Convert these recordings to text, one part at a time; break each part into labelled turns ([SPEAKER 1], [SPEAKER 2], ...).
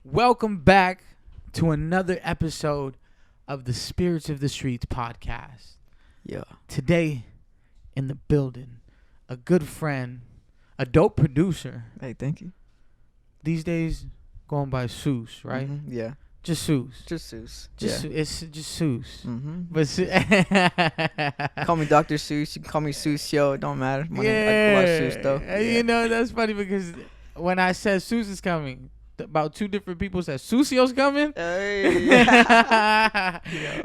[SPEAKER 1] Welcome back to another episode of the Spirits of the Streets podcast.
[SPEAKER 2] Yeah.
[SPEAKER 1] Today, in the building, a good friend, a dope producer.
[SPEAKER 2] Hey, thank you.
[SPEAKER 1] These days, going by SUESS, right?
[SPEAKER 2] Mm-hmm. Yeah.
[SPEAKER 1] Just SUESS.
[SPEAKER 2] Just Seuss.
[SPEAKER 1] Just it's just SUESS.
[SPEAKER 2] Mm-hmm.
[SPEAKER 1] But
[SPEAKER 2] Call me Dr. Seuss. You can call me Seuss. Yo, it don't matter. My name, I
[SPEAKER 1] yeah,
[SPEAKER 2] go by Seuss though.
[SPEAKER 1] You know that's funny because when I said SUESS is coming, about two different people said Susio's coming.
[SPEAKER 2] Hey.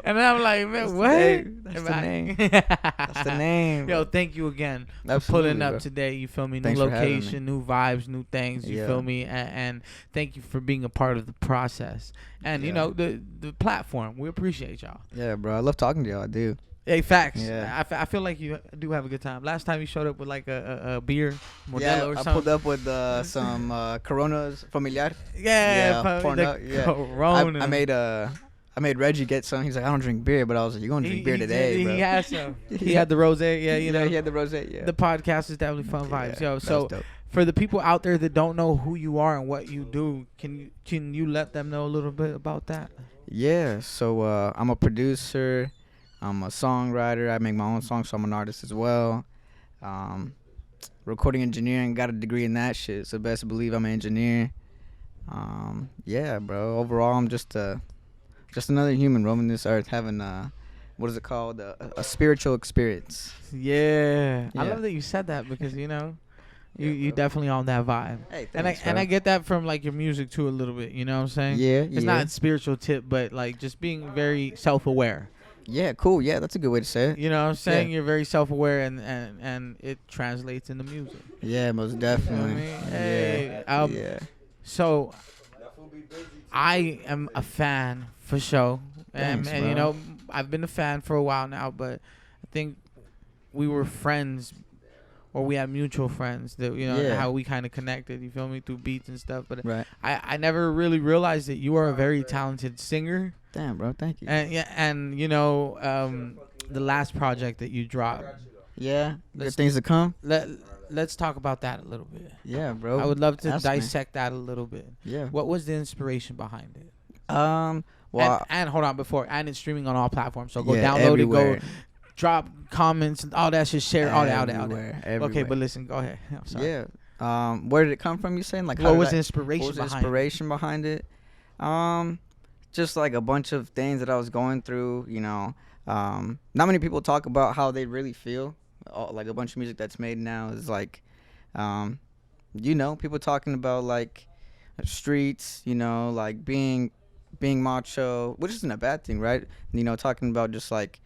[SPEAKER 1] And I'm like, man, what?
[SPEAKER 2] That's the name. That's the name.
[SPEAKER 1] Yo, thank you again for
[SPEAKER 2] Absolutely,
[SPEAKER 1] pulling up
[SPEAKER 2] bro.
[SPEAKER 1] today. You feel me? New
[SPEAKER 2] Thanks for having me.
[SPEAKER 1] location, new vibes, new things. You
[SPEAKER 2] Yeah.
[SPEAKER 1] feel me? And thank you for being a part of the process. And you
[SPEAKER 2] Yeah.
[SPEAKER 1] know the platform. We appreciate y'all.
[SPEAKER 2] Yeah, bro. I love talking to y'all. I do.
[SPEAKER 1] Hey, facts.
[SPEAKER 2] Yeah.
[SPEAKER 1] I feel like you do have a good time. Last time you showed up with like a beer, Modelo
[SPEAKER 2] Yeah,
[SPEAKER 1] or
[SPEAKER 2] I
[SPEAKER 1] something.
[SPEAKER 2] pulled up with some Coronas Familiar.
[SPEAKER 1] Yeah,
[SPEAKER 2] Corona, yeah.
[SPEAKER 1] Corona.
[SPEAKER 2] I made Reggie get some. He's like, I don't drink beer, but I was like, you're gonna drink beer today, bro.
[SPEAKER 1] He had some. He had the rosé. Yeah, you know.
[SPEAKER 2] he had the rosé. Yeah.
[SPEAKER 1] The podcast is definitely fun vibes, yo.
[SPEAKER 2] That's
[SPEAKER 1] So
[SPEAKER 2] dope.
[SPEAKER 1] for the people out there that don't know who you are and what you do, can you let them know a little bit about that?
[SPEAKER 2] Yeah, so I'm a producer, I'm a songwriter, I make my own songs, so I'm an artist as well. Recording engineering, got a degree in that shit, so best believe I'm an engineer. Yeah, bro, overall I'm just another human roaming this earth, having what is it called, a spiritual experience.
[SPEAKER 1] Yeah. I
[SPEAKER 2] Yeah.
[SPEAKER 1] love that you said that because you know you
[SPEAKER 2] Yeah, bro.
[SPEAKER 1] definitely on that vibe.
[SPEAKER 2] Hey,
[SPEAKER 1] And
[SPEAKER 2] thanks,
[SPEAKER 1] I
[SPEAKER 2] bro.
[SPEAKER 1] get that from like your music too a little bit, you know what I'm saying?
[SPEAKER 2] Yeah,
[SPEAKER 1] It's
[SPEAKER 2] yeah.
[SPEAKER 1] not a spiritual tip, but like just being very self-aware.
[SPEAKER 2] Yeah, cool, yeah, that's a good way to say it.
[SPEAKER 1] You know what I'm saying?
[SPEAKER 2] Yeah.
[SPEAKER 1] You're very self-aware and it translates into music.
[SPEAKER 2] Yeah, most
[SPEAKER 1] You know what I
[SPEAKER 2] definitely.
[SPEAKER 1] mean? Hey,
[SPEAKER 2] Yeah.
[SPEAKER 1] So I am a fan for sure.
[SPEAKER 2] Thanks,
[SPEAKER 1] And you
[SPEAKER 2] bro.
[SPEAKER 1] know, I've been a fan for a while now, but I think we were friends or we had mutual friends that you know
[SPEAKER 2] Yeah.
[SPEAKER 1] how we kind of connected, you feel me, through beats and stuff, but
[SPEAKER 2] Right.
[SPEAKER 1] I never really realized that you are a very talented singer.
[SPEAKER 2] Damn, bro, thank you.
[SPEAKER 1] And yeah, and you know, the last project that you dropped.
[SPEAKER 2] Yeah,
[SPEAKER 1] Let's-
[SPEAKER 2] good things to come.
[SPEAKER 1] Let's talk about that a little bit.
[SPEAKER 2] Yeah, bro.
[SPEAKER 1] I would love to
[SPEAKER 2] ask me.
[SPEAKER 1] dissect that a little bit.
[SPEAKER 2] Yeah.
[SPEAKER 1] What was the inspiration behind it?
[SPEAKER 2] Well,
[SPEAKER 1] and hold on, and it's streaming on all platforms. So go
[SPEAKER 2] yeah,
[SPEAKER 1] download
[SPEAKER 2] everywhere.
[SPEAKER 1] it, go drop comments, and all that shit, share all that.
[SPEAKER 2] Everywhere,
[SPEAKER 1] Okay,
[SPEAKER 2] everywhere.
[SPEAKER 1] but listen, go ahead. I'm sorry.
[SPEAKER 2] Yeah. Where did it come from? You saying like
[SPEAKER 1] What
[SPEAKER 2] how
[SPEAKER 1] was
[SPEAKER 2] did
[SPEAKER 1] the
[SPEAKER 2] I-
[SPEAKER 1] inspiration
[SPEAKER 2] what was the
[SPEAKER 1] behind
[SPEAKER 2] inspiration behind it? Just like a bunch of things that I was going through. You know, not many people talk about how they really feel. Like a bunch of music that's made now is like, you know, people talking about like streets. You know, like being macho, which isn't a bad thing, right? You know, talking about just like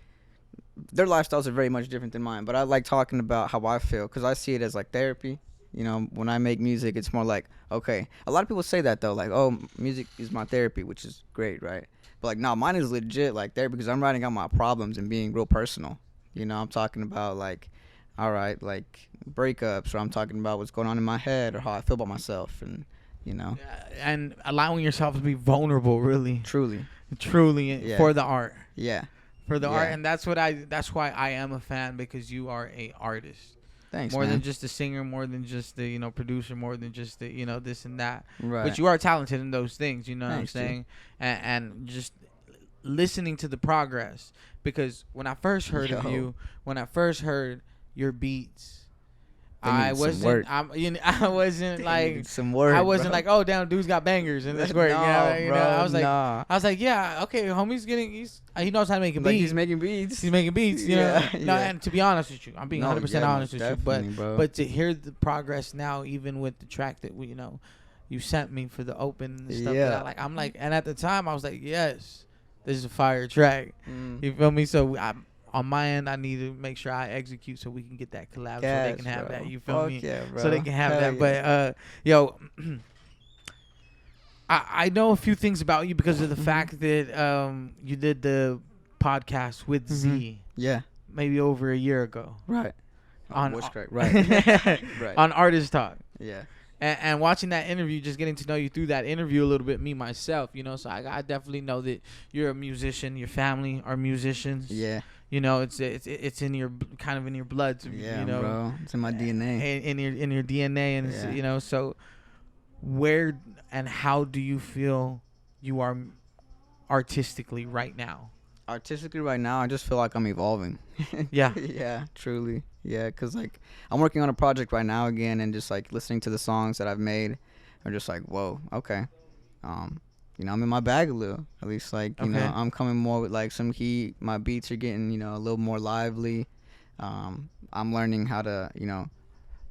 [SPEAKER 2] their lifestyles are very much different than mine, but I like talking about how I feel because I see it as like therapy. You know, when I make music, it's more like, okay, a lot of people say that though, like, oh, music is my therapy, which is great, right? But like, no, mine is legit like therapy because I'm writing out my problems and being real personal. You know, I'm talking about like, all right, like breakups, or I'm talking about what's going on in my head or how I feel about myself, and you know,
[SPEAKER 1] And allowing yourself to be vulnerable, really,
[SPEAKER 2] truly,
[SPEAKER 1] truly,
[SPEAKER 2] Yeah.
[SPEAKER 1] for the art,
[SPEAKER 2] yeah.
[SPEAKER 1] for the
[SPEAKER 2] Yeah.
[SPEAKER 1] art, and that's why I am a fan because you are a artist.
[SPEAKER 2] Thanks,
[SPEAKER 1] More
[SPEAKER 2] man.
[SPEAKER 1] than just a singer, more than just the, you know, producer, more than just the, you know, this and that.
[SPEAKER 2] Right.
[SPEAKER 1] But you are talented in those things, you know
[SPEAKER 2] Thanks,
[SPEAKER 1] what I'm
[SPEAKER 2] dude.
[SPEAKER 1] saying? And just listening to the progress. Because when I first heard of
[SPEAKER 2] Yo.
[SPEAKER 1] you, when I first heard your beats,
[SPEAKER 2] They
[SPEAKER 1] I
[SPEAKER 2] needed some
[SPEAKER 1] wasn't,
[SPEAKER 2] work.
[SPEAKER 1] I wasn't
[SPEAKER 2] They
[SPEAKER 1] like,
[SPEAKER 2] needed some work,
[SPEAKER 1] I wasn't
[SPEAKER 2] bro.
[SPEAKER 1] like, oh damn, dude's got bangers and that's great.
[SPEAKER 2] No,
[SPEAKER 1] You know, I was like,
[SPEAKER 2] nah.
[SPEAKER 1] yeah, okay, homie's he knows how to make a
[SPEAKER 2] Like
[SPEAKER 1] beat.
[SPEAKER 2] he's making beats.
[SPEAKER 1] He's making beats, you know.
[SPEAKER 2] Yeah,
[SPEAKER 1] No,
[SPEAKER 2] yeah.
[SPEAKER 1] and to be honest with you, I'm being
[SPEAKER 2] No,
[SPEAKER 1] 100%
[SPEAKER 2] yeah,
[SPEAKER 1] honest
[SPEAKER 2] most
[SPEAKER 1] with you, but
[SPEAKER 2] definitely, bro.
[SPEAKER 1] but to hear the progress now, even with the track that you sent me for the open and stuff, that
[SPEAKER 2] Yeah.
[SPEAKER 1] I'm like, and at the time I was like, yes, this is a fire track.
[SPEAKER 2] Mm.
[SPEAKER 1] You feel me? So on my end, I need to make sure I execute so we can get that collab, so they
[SPEAKER 2] Yes,
[SPEAKER 1] can have
[SPEAKER 2] bro.
[SPEAKER 1] that. You feel
[SPEAKER 2] Fuck
[SPEAKER 1] me?
[SPEAKER 2] yeah, bro.
[SPEAKER 1] So they can have
[SPEAKER 2] Hell
[SPEAKER 1] that. But yo, I know a few things about you because of the
[SPEAKER 2] Mhm.
[SPEAKER 1] fact that you did the podcast with Z
[SPEAKER 2] yeah,
[SPEAKER 1] maybe over a year ago
[SPEAKER 2] right.
[SPEAKER 1] on
[SPEAKER 2] Voice crack, right. Right.
[SPEAKER 1] on Artist Talk.
[SPEAKER 2] Yeah.
[SPEAKER 1] And watching that interview, just getting to know you through that interview a little bit, me myself, you know. So I definitely know that you're a musician. Your family are musicians.
[SPEAKER 2] Yeah.
[SPEAKER 1] You know, it's in your kind of in your blood.
[SPEAKER 2] Yeah,
[SPEAKER 1] you know,
[SPEAKER 2] bro. It's in my DNA.
[SPEAKER 1] in your DNA, and it's,
[SPEAKER 2] Yeah.
[SPEAKER 1] you know. So where and how do you feel you are artistically right now?
[SPEAKER 2] Artistically, right now, I just feel like I'm evolving.
[SPEAKER 1] Yeah.
[SPEAKER 2] Yeah, truly. Yeah, because, like, I'm working on a project right now again, and just, like, listening to the songs that I've made, I'm just like, whoa, okay. I'm in my bag a little. At least, like,
[SPEAKER 1] Okay.
[SPEAKER 2] I'm coming more with, like, some heat. My beats are getting, a little more lively. I'm learning how to,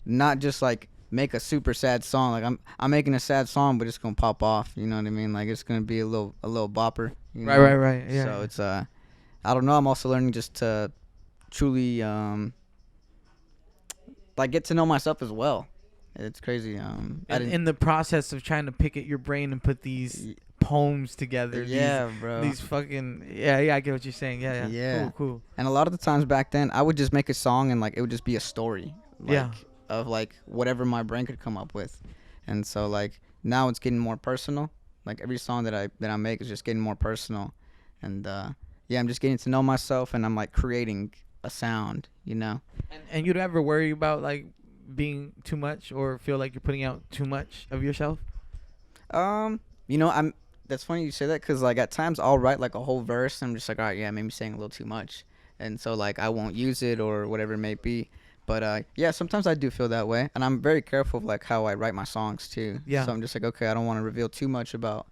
[SPEAKER 2] not just, like, make a super sad song. Like, I'm making a sad song, but it's gonna pop off. You know what I mean? Like, it's gonna be a little bopper.
[SPEAKER 1] Right, right, right. Yeah.
[SPEAKER 2] So it's I don't know. I'm also learning just to truly like get to know myself as well. It's crazy. I didn't.
[SPEAKER 1] In the process of trying to pick at your brain and put these
[SPEAKER 2] y-
[SPEAKER 1] poems together,
[SPEAKER 2] Yeah, bro.
[SPEAKER 1] these fucking yeah, I get what you're saying. Yeah, yeah.
[SPEAKER 2] Yeah.
[SPEAKER 1] Cool, cool.
[SPEAKER 2] And a lot of the times back then, I would just make a song and, like, it would just be a story, like,
[SPEAKER 1] Yeah.
[SPEAKER 2] of, like, whatever my brain could come up with. And so, like, now it's getting more personal. Like, every song that I make is just getting more personal. And yeah, I'm just getting to know myself, and I'm, like, creating a sound.
[SPEAKER 1] And you'd ever worry about like being too much or feel like you're putting out too much of yourself?
[SPEAKER 2] I'm. That's funny you say that, because, like, at times I'll write, like, a whole verse, and I'm just like, all right, yeah, maybe saying a little too much, and so, like, I won't use it or whatever it may be. But yeah, sometimes I do feel that way, and I'm very careful of, like, how I write my songs too.
[SPEAKER 1] Yeah.
[SPEAKER 2] So I'm just like, okay, I don't want to reveal too much about,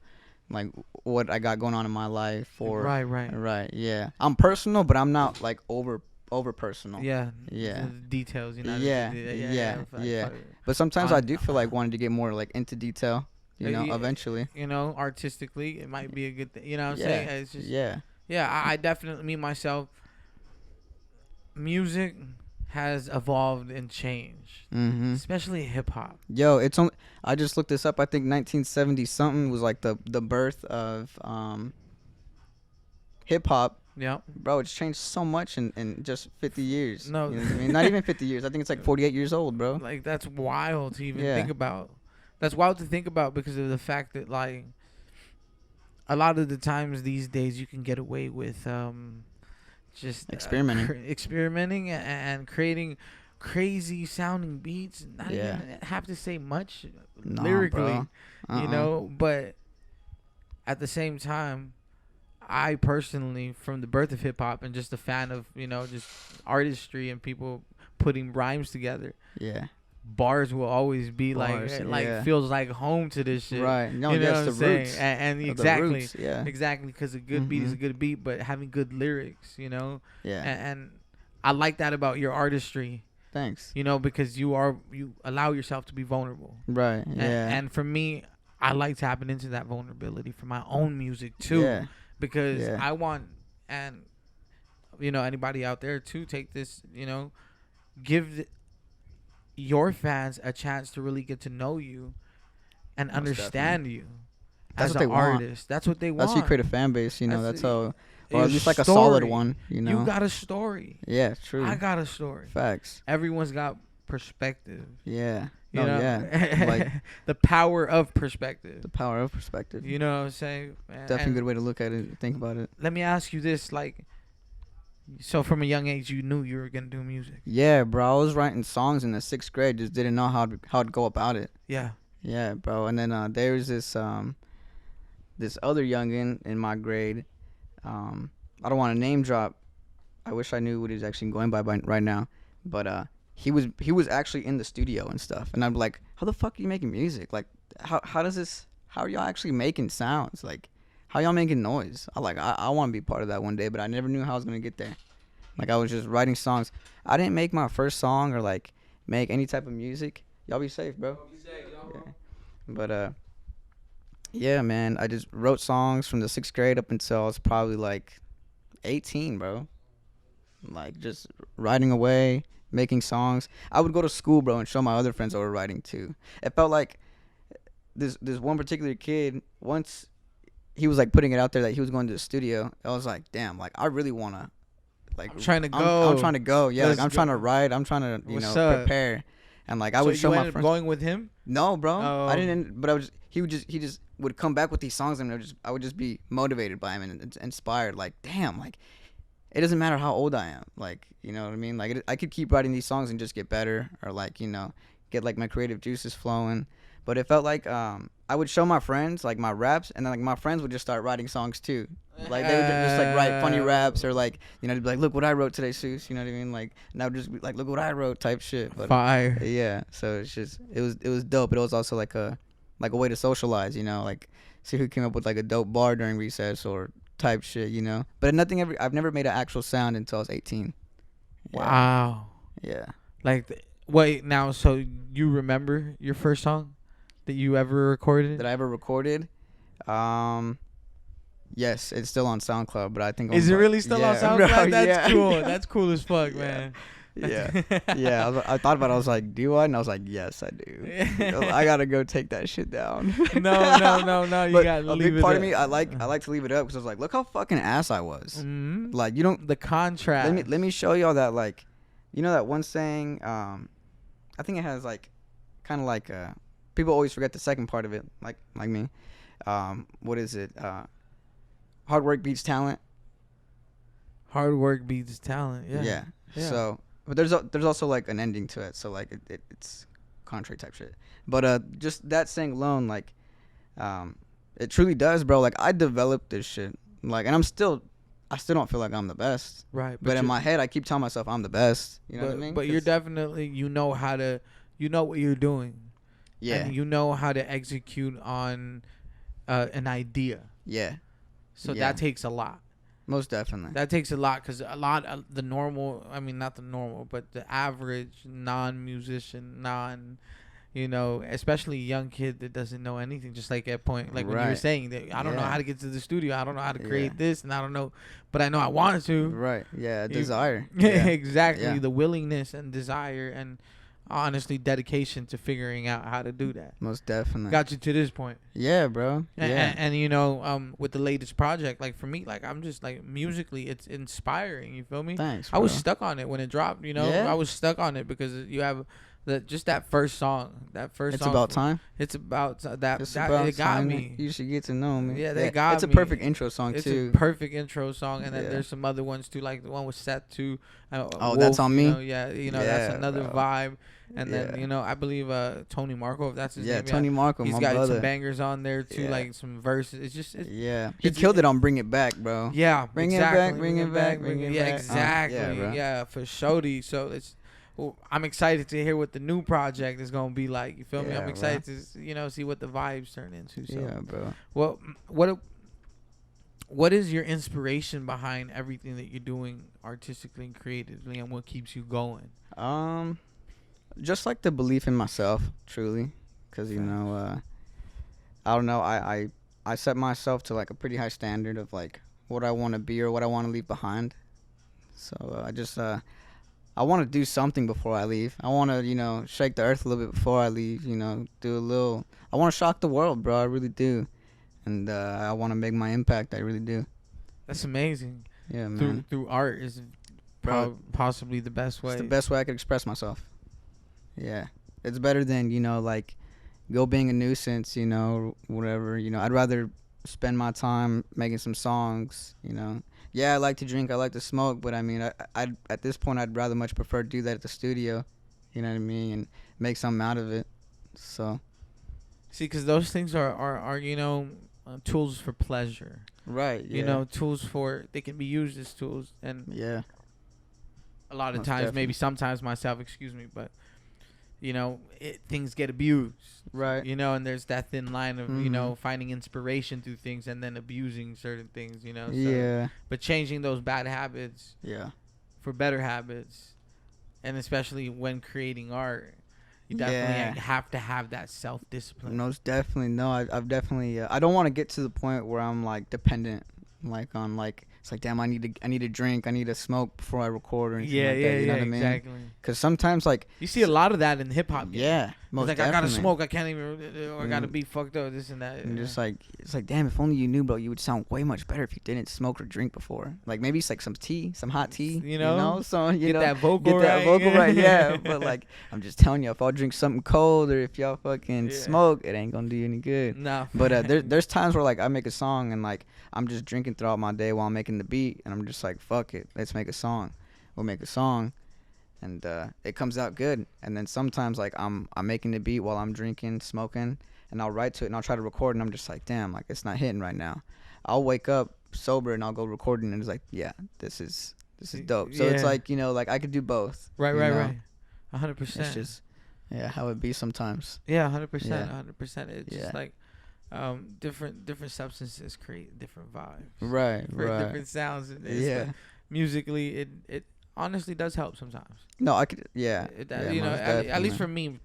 [SPEAKER 2] like, what I got going on in my life, or
[SPEAKER 1] Right, right.
[SPEAKER 2] right, yeah. I'm personal, but I'm not, like, over personal.
[SPEAKER 1] Yeah.
[SPEAKER 2] Yeah.
[SPEAKER 1] The details, you know.
[SPEAKER 2] Yeah. But sometimes I do feel like wanting to get more, like, into detail. Eventually.
[SPEAKER 1] Artistically, it might be a good thing. You know what I'm
[SPEAKER 2] Yeah.
[SPEAKER 1] saying? It's just, yeah, I definitely, me, myself, music has evolved and changed, especially hip hop.
[SPEAKER 2] Yo, it's on. I just looked this up. I think 1970 something was, like, the birth of hip hop.
[SPEAKER 1] Yeah.
[SPEAKER 2] Bro, it's changed so much in just 50 years.
[SPEAKER 1] No.
[SPEAKER 2] You know what I mean? Not even 50 years. I think it's like 48 years old, bro.
[SPEAKER 1] Like, that's wild to even
[SPEAKER 2] Yeah.
[SPEAKER 1] think about. That's wild to think about because of the fact that, like, a lot of the times these days you can get away with just
[SPEAKER 2] Experimenting.
[SPEAKER 1] and creating crazy sounding beats, not
[SPEAKER 2] Yeah.
[SPEAKER 1] even have to say much
[SPEAKER 2] Nah,
[SPEAKER 1] lyrically,
[SPEAKER 2] bro.
[SPEAKER 1] but at the same time, I personally, from the birth of hip hop and just a fan of, just artistry and people putting rhymes together,
[SPEAKER 2] Yeah.
[SPEAKER 1] bars will always be
[SPEAKER 2] Bars, yeah.
[SPEAKER 1] feels like home to this shit.
[SPEAKER 2] Right. No,
[SPEAKER 1] You know
[SPEAKER 2] that's
[SPEAKER 1] what
[SPEAKER 2] the
[SPEAKER 1] I'm
[SPEAKER 2] roots.
[SPEAKER 1] saying? And
[SPEAKER 2] Of the
[SPEAKER 1] exactly,
[SPEAKER 2] roots, yeah.
[SPEAKER 1] exactly, because a good beat is a
[SPEAKER 2] Mhm.
[SPEAKER 1] good beat, but having good lyrics,
[SPEAKER 2] Yeah.
[SPEAKER 1] and I like that about your artistry,
[SPEAKER 2] Thanks.
[SPEAKER 1] because you allow yourself to be vulnerable.
[SPEAKER 2] Right. Yeah.
[SPEAKER 1] And for me, I like tapping into that vulnerability for my own music too,
[SPEAKER 2] Yeah.
[SPEAKER 1] because
[SPEAKER 2] Yeah.
[SPEAKER 1] I want, and anybody out there to take this, give your fans a chance to really get to know you and
[SPEAKER 2] Most
[SPEAKER 1] understand you
[SPEAKER 2] That's
[SPEAKER 1] as
[SPEAKER 2] what
[SPEAKER 1] an
[SPEAKER 2] they want.
[SPEAKER 1] artist. That's what they want.
[SPEAKER 2] That's how you create a fan base. That's how, or
[SPEAKER 1] your
[SPEAKER 2] at least, like, a solid
[SPEAKER 1] story.
[SPEAKER 2] one.
[SPEAKER 1] You got a story.
[SPEAKER 2] Yeah. True.
[SPEAKER 1] I got a story.
[SPEAKER 2] Facts.
[SPEAKER 1] Everyone's got perspective.
[SPEAKER 2] Yeah.
[SPEAKER 1] You
[SPEAKER 2] No.
[SPEAKER 1] know?
[SPEAKER 2] Yeah. Like,
[SPEAKER 1] the power of perspective.
[SPEAKER 2] the power of perspective.
[SPEAKER 1] You know what I'm saying?
[SPEAKER 2] Definitely a
[SPEAKER 1] And
[SPEAKER 2] good way to look at it. Think about it.
[SPEAKER 1] let me ask you this, like, so from a young age you knew you were gonna do music.
[SPEAKER 2] Yeah, bro. I was writing songs in the 6th grade. Just didn't know how to go about it.
[SPEAKER 1] Yeah.
[SPEAKER 2] Yeah, bro. And then there was this other youngin in my grade. I don't want to name drop. I wish I knew what he was actually going by right now. But he was actually in the studio and stuff. And I'm like, how the fuck are you making music? Like, how are y'all actually making sounds? Like, how y'all making noise? I want to be part of that one day, but I never knew how I was gonna get there. Like, I was just writing songs. I didn't make my first song or, like, make any type of music. Y'all be safe, bro. Yeah. But yeah, man, I just wrote songs from the 6th grade up until I was probably like 18, bro. Like, just writing away, making songs. I would go to school, bro, and show my other friends I were writing too. It felt like this one particular kid, once he was, like, putting it out there that he was going to the studio, I was like, damn, like, I really want to, like,
[SPEAKER 1] I'm trying to go.
[SPEAKER 2] I'm trying to go. Yeah,
[SPEAKER 1] Let's
[SPEAKER 2] like, I'm
[SPEAKER 1] go.
[SPEAKER 2] trying to write. I'm trying to,
[SPEAKER 1] What's up?
[SPEAKER 2] prepare. And, like, I
[SPEAKER 1] So
[SPEAKER 2] would show
[SPEAKER 1] you
[SPEAKER 2] my
[SPEAKER 1] ended up
[SPEAKER 2] friends.
[SPEAKER 1] going with him?
[SPEAKER 2] No, bro.
[SPEAKER 1] Oh.
[SPEAKER 2] I didn't. But he just would come back with these songs, and I would just be motivated by him and inspired. Like, damn, like, it doesn't matter how old I am. Like, you know what I mean? Like, I could keep writing these songs and just get better, or, like, get, like, my creative juices flowing. But it felt like I would show my friends like my raps, and then like my friends would just start writing songs too. Like they would just like write funny raps, or like, you know, they'd be like, look what I wrote today, Seuss. You know what I mean? Like, and I would just be like, look what I wrote type shit. But
[SPEAKER 1] Fire.
[SPEAKER 2] yeah, so it's just it was dope. But it was also like a way to socialize, you know, like see who came up with like a dope bar during recess or type shit, you know. But I've never made an actual sound until I was 18. Yeah.
[SPEAKER 1] Wow.
[SPEAKER 2] Yeah.
[SPEAKER 1] Like, wait, now, so you remember your first song that you ever recorded?
[SPEAKER 2] That I ever recorded? Yes, it's still on SoundCloud, but I think
[SPEAKER 1] Is it really still on SoundCloud?
[SPEAKER 2] Bro,
[SPEAKER 1] That's cool. That's cool as fuck, man.
[SPEAKER 2] Yeah. Yeah. I thought about it. I was like, do I? And I was like, yes, I do. I gotta go take that shit down.
[SPEAKER 1] No. You gotta leave it.
[SPEAKER 2] A big part of me, I like to leave it up because I was like, look how fucking ass I was.
[SPEAKER 1] Mm-hmm.
[SPEAKER 2] Like, you don't.
[SPEAKER 1] The contrast.
[SPEAKER 2] Let me show y'all that, like, you know that one saying. I think it has like, kind of like people always forget the second part of it, like me. What is it? Hard work beats talent.
[SPEAKER 1] Hard work beats talent. Yeah.
[SPEAKER 2] So, but there's also like an ending to it. So like it's contrary type shit. But just that saying alone, like, it truly does, bro. Like I developed this shit. Like, and I still don't feel like I'm the best.
[SPEAKER 1] Right.
[SPEAKER 2] But in my head, I keep telling myself I'm the best. You know what I mean?
[SPEAKER 1] But you're definitely, you know what you're doing.
[SPEAKER 2] Yeah.
[SPEAKER 1] And you know how to execute on an idea.
[SPEAKER 2] Yeah.
[SPEAKER 1] So that takes a lot.
[SPEAKER 2] Most definitely.
[SPEAKER 1] That takes a lot, because a lot of the normal, I mean, not the normal, but the average non-musician, especially young kid that doesn't know anything, just like at point, like when you were saying that, I don't know how to get to the studio, I don't know how to create this, and I don't know, but I know I wanted to.
[SPEAKER 2] Right. Yeah. Desire.
[SPEAKER 1] Exactly.
[SPEAKER 2] Yeah.
[SPEAKER 1] The willingness and desire and honestly dedication to figuring out how to do that.
[SPEAKER 2] Most definitely.
[SPEAKER 1] Got you to this point.
[SPEAKER 2] Yeah, bro. Yeah.
[SPEAKER 1] And with the latest project, like for me, like I'm just like musically, it's inspiring. You feel me?
[SPEAKER 2] Thanks.
[SPEAKER 1] I was stuck on it when it dropped.
[SPEAKER 2] Yeah.
[SPEAKER 1] I was stuck on it because you have that first song.
[SPEAKER 2] It's about time.
[SPEAKER 1] It's about that.
[SPEAKER 2] It's
[SPEAKER 1] that
[SPEAKER 2] about
[SPEAKER 1] it got
[SPEAKER 2] time.
[SPEAKER 1] me.
[SPEAKER 2] You should get to know me.
[SPEAKER 1] Yeah, they got me.
[SPEAKER 2] It's a perfect intro song
[SPEAKER 1] It's
[SPEAKER 2] too.
[SPEAKER 1] a perfect intro song, and then
[SPEAKER 2] Yeah.
[SPEAKER 1] there's some other ones too, like the one with Seth too.
[SPEAKER 2] That's
[SPEAKER 1] Wolf,
[SPEAKER 2] on me.
[SPEAKER 1] That's another
[SPEAKER 2] bro.
[SPEAKER 1] vibe. And then I believe Tony Marco, if that's his name.
[SPEAKER 2] Yeah, Tony Marco,
[SPEAKER 1] he's
[SPEAKER 2] my
[SPEAKER 1] got
[SPEAKER 2] brother.
[SPEAKER 1] some bangers on there too,
[SPEAKER 2] Yeah.
[SPEAKER 1] like some verses.
[SPEAKER 2] He killed it on Bring It Back, bro.
[SPEAKER 1] Yeah,
[SPEAKER 2] Bring
[SPEAKER 1] exactly.
[SPEAKER 2] it back, bring it back, bring it
[SPEAKER 1] Yeah,
[SPEAKER 2] back.
[SPEAKER 1] exactly.
[SPEAKER 2] Bro.
[SPEAKER 1] Yeah, for Shody. So I'm excited to hear what the new project is gonna be like. You feel me?
[SPEAKER 2] Yeah,
[SPEAKER 1] I'm excited to see what the vibes turn into. So.
[SPEAKER 2] Yeah, bro.
[SPEAKER 1] Well, what is your inspiration behind everything that you're doing artistically and creatively, and what keeps you going?
[SPEAKER 2] Just like the belief in myself, truly, because I don't know, I set myself to like a pretty high standard of like what I want to be or what I want to leave behind. So I want to do something before I leave. I want to shake the earth a little bit before I leave. I want to shock the world, bro. I really do, and I want to make my impact. I really do.
[SPEAKER 1] That's amazing.
[SPEAKER 2] Yeah, man.
[SPEAKER 1] Through art is possibly the best way.
[SPEAKER 2] It's the best way I could express myself. Yeah, it's better than like go being a nuisance, whatever. I'd rather spend my time making some songs. Yeah, I like to drink, I like to smoke, but I mean, I at this point I'd rather much prefer to do that at the studio. You know what I mean, and make something out of it. So,
[SPEAKER 1] see, because those things are tools for pleasure.
[SPEAKER 2] Right. Yeah.
[SPEAKER 1] Tools they can be used as tools, and
[SPEAKER 2] yeah.
[SPEAKER 1] A lot of
[SPEAKER 2] Most
[SPEAKER 1] times,
[SPEAKER 2] definitely.
[SPEAKER 1] maybe sometimes myself, excuse me, but things get abused.
[SPEAKER 2] Right.
[SPEAKER 1] And there's that thin line of
[SPEAKER 2] Mhm.
[SPEAKER 1] finding inspiration through things and then abusing certain things. So,
[SPEAKER 2] Yeah.
[SPEAKER 1] But changing those bad habits
[SPEAKER 2] Yeah.
[SPEAKER 1] for better habits, and especially when creating art, you definitely have to have that self-discipline.
[SPEAKER 2] Most definitely. No, I've definitely. I don't want to get to the point where I'm like dependent, like on like it's like damn, I need to drink, I need to smoke before I record or anything like that. You know what I mean?
[SPEAKER 1] Exactly.
[SPEAKER 2] Because sometimes like
[SPEAKER 1] You see a lot of that in hip hop.
[SPEAKER 2] yeah, most
[SPEAKER 1] It's like I
[SPEAKER 2] definitely.
[SPEAKER 1] gotta smoke, I can't even, or I gotta be fucked up, this and that.
[SPEAKER 2] And just like it's like damn, if only you knew, bro, you would sound way much better if you didn't smoke or drink before. Like maybe it's like some tea, some hot tea, so
[SPEAKER 1] get that vocal
[SPEAKER 2] right, yeah. But like I'm just telling you, if I'll drink something cold or if y'all fucking smoke, it ain't gonna do you any good.
[SPEAKER 1] Nah.
[SPEAKER 2] But there's times where like I make a song and like I'm just drinking throughout my day while I'm making the beat, and I'm just like fuck it, let's make a song. We'll make a song, and it comes out good. And then sometimes like I'm making the beat while I'm drinking, smoking, and I'll write to it and I'll try to record, and I'm just like, damn, like it's not hitting right now. I'll wake up sober and I'll go recording, and it's like, yeah, this is dope. So it's
[SPEAKER 1] Yeah.
[SPEAKER 2] like, like I could do both.
[SPEAKER 1] Right,
[SPEAKER 2] you
[SPEAKER 1] right,
[SPEAKER 2] know?
[SPEAKER 1] right.
[SPEAKER 2] It's
[SPEAKER 1] 100%.
[SPEAKER 2] just how it be sometimes.
[SPEAKER 1] Yeah, 100%.
[SPEAKER 2] Yeah.
[SPEAKER 1] 100%. It's
[SPEAKER 2] Yeah.
[SPEAKER 1] just like different substances create different vibes.
[SPEAKER 2] Right, right.
[SPEAKER 1] Different sounds. It's
[SPEAKER 2] Yeah.
[SPEAKER 1] like musically, it honestly does help sometimes.
[SPEAKER 2] No, I could. Yeah.
[SPEAKER 1] It,
[SPEAKER 2] Yeah,
[SPEAKER 1] you know,
[SPEAKER 2] most
[SPEAKER 1] at least
[SPEAKER 2] definitely.
[SPEAKER 1] for me,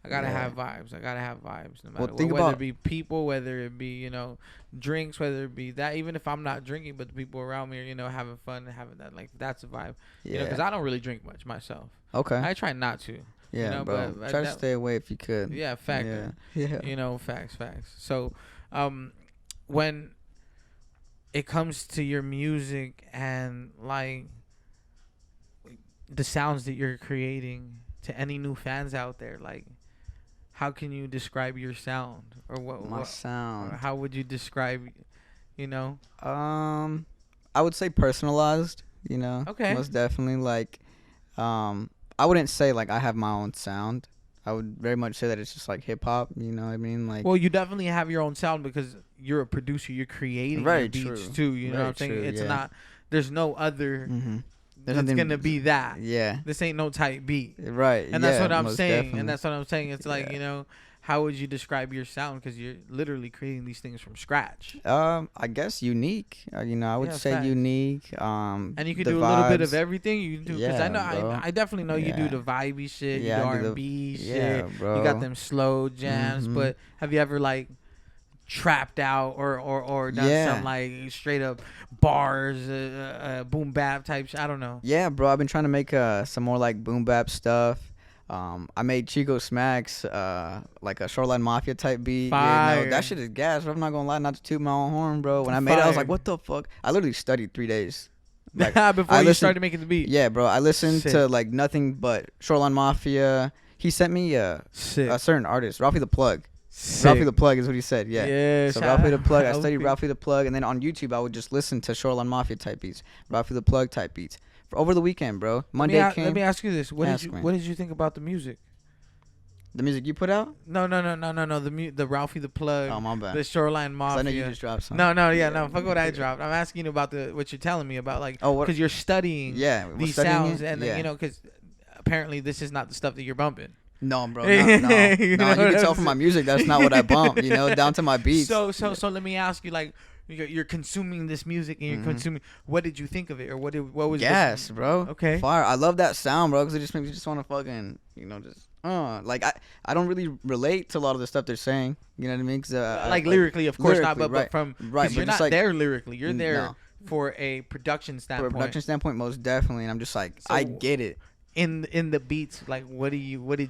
[SPEAKER 1] I gotta
[SPEAKER 2] Yeah.
[SPEAKER 1] have vibes. I gotta have vibes, no matter
[SPEAKER 2] Well,
[SPEAKER 1] what.
[SPEAKER 2] think
[SPEAKER 1] Whether
[SPEAKER 2] about-
[SPEAKER 1] it be people, whether it be drinks, whether it be that. Even if I'm not drinking, but the people around me are having fun and having that, like that's a vibe.
[SPEAKER 2] Yeah.
[SPEAKER 1] Because I don't really drink much myself.
[SPEAKER 2] Okay.
[SPEAKER 1] I try not to.
[SPEAKER 2] Yeah, bro.
[SPEAKER 1] but
[SPEAKER 2] Try to
[SPEAKER 1] that-
[SPEAKER 2] stay away if you could.
[SPEAKER 1] Yeah, factor.
[SPEAKER 2] Yeah.
[SPEAKER 1] Facts. So, when it comes to your music and like the sounds that you're creating to any new fans out there, like how can you describe your sound or
[SPEAKER 2] My
[SPEAKER 1] what
[SPEAKER 2] sound.
[SPEAKER 1] or how would you describe,
[SPEAKER 2] I would say personalized.
[SPEAKER 1] Okay.
[SPEAKER 2] Most definitely. Like, I wouldn't say like I have my own sound. I would very much say that it's just like hip hop. You know what I mean? Like.
[SPEAKER 1] Well, you definitely have your own sound because you're a producer. You're creating
[SPEAKER 2] Very
[SPEAKER 1] your beats
[SPEAKER 2] true.
[SPEAKER 1] too. You know
[SPEAKER 2] Very
[SPEAKER 1] what I'm saying?
[SPEAKER 2] true,
[SPEAKER 1] It's
[SPEAKER 2] yeah.
[SPEAKER 1] not. There's no other.
[SPEAKER 2] Mm-hmm. There's
[SPEAKER 1] That's
[SPEAKER 2] nothing-
[SPEAKER 1] gonna be that.
[SPEAKER 2] Yeah.
[SPEAKER 1] This ain't no type beat.
[SPEAKER 2] Right.
[SPEAKER 1] And that's
[SPEAKER 2] yeah,
[SPEAKER 1] what I'm
[SPEAKER 2] most
[SPEAKER 1] saying.
[SPEAKER 2] definitely.
[SPEAKER 1] And that's what I'm saying. It's like,
[SPEAKER 2] Yeah.
[SPEAKER 1] how would you describe your sound? Because you're literally creating these things from scratch.
[SPEAKER 2] I guess unique. I would
[SPEAKER 1] Yeah,
[SPEAKER 2] say
[SPEAKER 1] facts.
[SPEAKER 2] unique.
[SPEAKER 1] And you can
[SPEAKER 2] the
[SPEAKER 1] do a little bit of
[SPEAKER 2] vibes.
[SPEAKER 1] everything. You can do because I
[SPEAKER 2] Yeah,
[SPEAKER 1] know
[SPEAKER 2] bro.
[SPEAKER 1] I definitely know you do
[SPEAKER 2] Yeah.
[SPEAKER 1] the vibey shit.
[SPEAKER 2] Yeah,
[SPEAKER 1] you
[SPEAKER 2] I
[SPEAKER 1] do
[SPEAKER 2] do the-
[SPEAKER 1] R&B shit.
[SPEAKER 2] Yeah, bro.
[SPEAKER 1] You got them slow jams.
[SPEAKER 2] Mhm.
[SPEAKER 1] But have you ever like trapped out or done
[SPEAKER 2] Yeah.
[SPEAKER 1] some like straight up bars, boom bap type shit? I don't know.
[SPEAKER 2] Yeah, bro. I've been trying to make some more like boom bap stuff. I made Chico Smacks like a Shoreline Mafia type beat. Yeah,
[SPEAKER 1] Fire.
[SPEAKER 2] that shit is gas. Bro. I'm not gonna lie, not to toot my own horn, bro. When I made it, I was like,
[SPEAKER 1] Fire.
[SPEAKER 2] what the fuck? I literally studied 3 days. Like,
[SPEAKER 1] Before
[SPEAKER 2] I
[SPEAKER 1] you
[SPEAKER 2] listened-
[SPEAKER 1] started making the beat.
[SPEAKER 2] Yeah, bro. I listened
[SPEAKER 1] Sick.
[SPEAKER 2] to like nothing but Shoreline Mafia. He sent me
[SPEAKER 1] Sick.
[SPEAKER 2] a certain artist, Ralphie the Plug.
[SPEAKER 1] Sick.
[SPEAKER 2] Ralphie the Plug is what he said. Yeah.
[SPEAKER 1] Yeah.
[SPEAKER 2] So
[SPEAKER 1] shout
[SPEAKER 2] Ralphie the
[SPEAKER 1] out
[SPEAKER 2] Plug, I studied
[SPEAKER 1] Ralphie.
[SPEAKER 2] Ralphie the Plug, and then on YouTube I would just listen to Shoreline Mafia type beats, Ralphie the Plug type beats for over the weekend, bro. Monday
[SPEAKER 1] Let me ask you this:
[SPEAKER 2] Ask me.
[SPEAKER 1] what did you think about the music?
[SPEAKER 2] the music you put out.
[SPEAKER 1] No. The Ralphie the Plug,
[SPEAKER 2] Oh my bad.
[SPEAKER 1] the Shoreline
[SPEAKER 2] 'Cause
[SPEAKER 1] Mafia.
[SPEAKER 2] I know you just dropped some.
[SPEAKER 1] No. Fuck what I dropped. I'm asking you about what you're telling me about, like,
[SPEAKER 2] Oh, what?
[SPEAKER 1] because you're studying
[SPEAKER 2] Yeah, we're
[SPEAKER 1] these
[SPEAKER 2] studying
[SPEAKER 1] sounds,
[SPEAKER 2] it?
[SPEAKER 1] and
[SPEAKER 2] Yeah.
[SPEAKER 1] then, because apparently this is not the stuff that you're bumping.
[SPEAKER 2] No, bro. No.
[SPEAKER 1] You
[SPEAKER 2] You
[SPEAKER 1] know
[SPEAKER 2] can
[SPEAKER 1] what
[SPEAKER 2] tell
[SPEAKER 1] I'm
[SPEAKER 2] from my
[SPEAKER 1] saying?
[SPEAKER 2] music that's not what I bump. Down to my beats.
[SPEAKER 1] So let me ask you, like, you're consuming this music and you're
[SPEAKER 2] Mhm.
[SPEAKER 1] consuming. What did you think of it, or what was
[SPEAKER 2] Gas, bro.
[SPEAKER 1] Okay.
[SPEAKER 2] Fire. I love that sound, bro, because it just makes me just want to fucking, just like I don't really relate to a lot of the stuff they're saying. You know what I mean? 'Cause,
[SPEAKER 1] like lyrically, of course not,
[SPEAKER 2] lyrically,
[SPEAKER 1] but from
[SPEAKER 2] right,
[SPEAKER 1] because you're
[SPEAKER 2] but just
[SPEAKER 1] not
[SPEAKER 2] like
[SPEAKER 1] there lyrically. You're there
[SPEAKER 2] no.
[SPEAKER 1] for a production
[SPEAKER 2] from a
[SPEAKER 1] standpoint.
[SPEAKER 2] production standpoint, most definitely. And I'm just like,
[SPEAKER 1] So-
[SPEAKER 2] I get it.
[SPEAKER 1] In the beats, like what did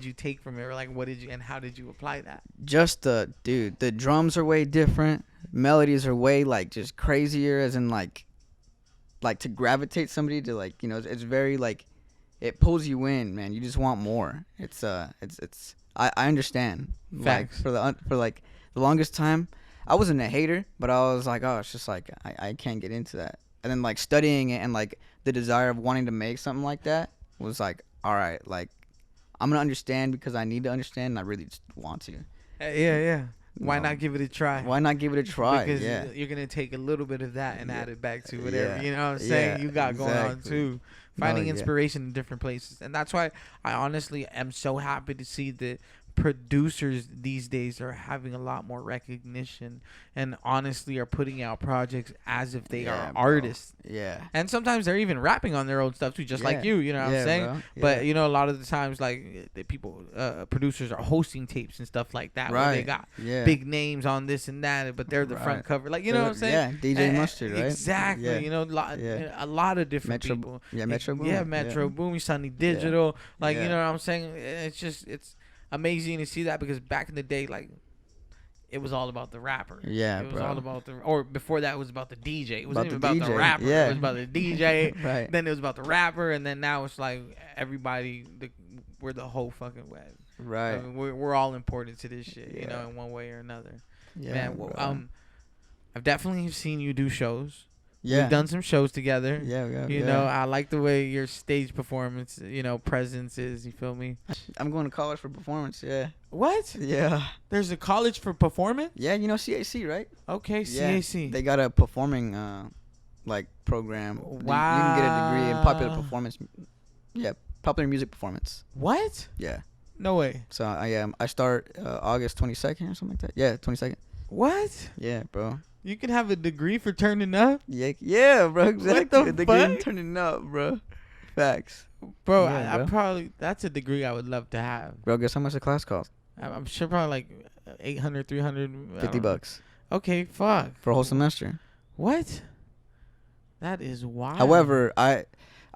[SPEAKER 1] you take from it, or like what did you and how did you apply that?
[SPEAKER 2] Just the drums are way different. Melodies are way like just crazier, as in like to gravitate somebody to like it's very like it pulls you in, man. You just want more. It's I understand.
[SPEAKER 1] Facts.
[SPEAKER 2] Like for like the longest time, I wasn't a hater, but I was like, oh, it's just like I can't get into that. And then like studying it and like the desire of wanting to make something like that was like, all right, like I'm gonna understand because I need to understand, and I really just want to.
[SPEAKER 1] Yeah. Why
[SPEAKER 2] No.
[SPEAKER 1] not give it a try?
[SPEAKER 2] Why not give it a try?
[SPEAKER 1] Because
[SPEAKER 2] Yeah.
[SPEAKER 1] you're gonna take a little bit of that and
[SPEAKER 2] Yeah.
[SPEAKER 1] add it back to whatever
[SPEAKER 2] Yeah.
[SPEAKER 1] you know what I'm saying
[SPEAKER 2] Yeah,
[SPEAKER 1] you got going on
[SPEAKER 2] exactly.
[SPEAKER 1] too. Finding
[SPEAKER 2] yeah.
[SPEAKER 1] inspiration in different places, and that's why I honestly am so happy to see that producers these days are having a lot more recognition and honestly are putting out projects as if they
[SPEAKER 2] Yeah,
[SPEAKER 1] are
[SPEAKER 2] bro.
[SPEAKER 1] artists.
[SPEAKER 2] Yeah.
[SPEAKER 1] And sometimes they're even rapping on their own stuff too, just like
[SPEAKER 2] Yeah.
[SPEAKER 1] you know what
[SPEAKER 2] Yeah,
[SPEAKER 1] I'm saying?
[SPEAKER 2] bro.
[SPEAKER 1] But
[SPEAKER 2] Yeah.
[SPEAKER 1] a lot of the times, like the people, producers are hosting tapes and stuff like that, where they
[SPEAKER 2] Right.
[SPEAKER 1] got
[SPEAKER 2] Yeah.
[SPEAKER 1] big names on this and that, but they're the front
[SPEAKER 2] Right.
[SPEAKER 1] cover, like you know what I'm saying?
[SPEAKER 2] Yeah, DJ
[SPEAKER 1] And-
[SPEAKER 2] Mustard, right?
[SPEAKER 1] Exactly.
[SPEAKER 2] Yeah.
[SPEAKER 1] A lot of different
[SPEAKER 2] Metro,
[SPEAKER 1] people.
[SPEAKER 2] yeah, Metro Boom.
[SPEAKER 1] Yeah, Metro Boom, Sunny Digital, like you
[SPEAKER 2] Yeah.
[SPEAKER 1] know what I'm saying? It's amazing to see that because back in the day, like it was all about the rapper.
[SPEAKER 2] Yeah,
[SPEAKER 1] it was
[SPEAKER 2] bro.
[SPEAKER 1] all about or before that it was about the DJ. It wasn't
[SPEAKER 2] About
[SPEAKER 1] even
[SPEAKER 2] the
[SPEAKER 1] about the
[SPEAKER 2] DJ,
[SPEAKER 1] rapper.
[SPEAKER 2] yeah.
[SPEAKER 1] It was about the DJ.
[SPEAKER 2] Right.
[SPEAKER 1] Then it was about the rapper, and then now it's like everybody. We're the whole fucking web.
[SPEAKER 2] Right.
[SPEAKER 1] I mean, we're all important to this shit,
[SPEAKER 2] Yeah.
[SPEAKER 1] in one way or another.
[SPEAKER 2] Yeah.
[SPEAKER 1] Man,
[SPEAKER 2] bro.
[SPEAKER 1] I've definitely seen you do shows.
[SPEAKER 2] Yeah.
[SPEAKER 1] We've done some shows together.
[SPEAKER 2] Yeah, yeah,
[SPEAKER 1] You
[SPEAKER 2] yeah.
[SPEAKER 1] know, I like the way your stage performance, presence is. You feel me?
[SPEAKER 2] I'm going to college for performance. Yeah.
[SPEAKER 1] What?
[SPEAKER 2] Yeah.
[SPEAKER 1] There's a college for performance?
[SPEAKER 2] Yeah, you know CAC, right?
[SPEAKER 1] Okay,
[SPEAKER 2] Yeah.
[SPEAKER 1] CAC.
[SPEAKER 2] They got a performing like program.
[SPEAKER 1] Wow.
[SPEAKER 2] You can get a degree in popular performance. Yeah, popular music performance.
[SPEAKER 1] What?
[SPEAKER 2] Yeah.
[SPEAKER 1] No way.
[SPEAKER 2] So I start August 22nd or something like that. Yeah, 22nd.
[SPEAKER 1] What?
[SPEAKER 2] Yeah, bro.
[SPEAKER 1] You can have a degree for turning up?
[SPEAKER 2] Yeah, bro. Exactly.
[SPEAKER 1] the
[SPEAKER 2] A degree in
[SPEAKER 1] fuck?
[SPEAKER 2] turning up, bro. Facts.
[SPEAKER 1] Bro,
[SPEAKER 2] Yeah,
[SPEAKER 1] I
[SPEAKER 2] bro.
[SPEAKER 1] probably, that's a degree I would love to have.
[SPEAKER 2] Bro, guess how much the class cost?
[SPEAKER 1] I'm sure probably like 800, 300.
[SPEAKER 2] $50
[SPEAKER 1] Okay, fuck.
[SPEAKER 2] for a whole semester.
[SPEAKER 1] What? That is wild.
[SPEAKER 2] However, I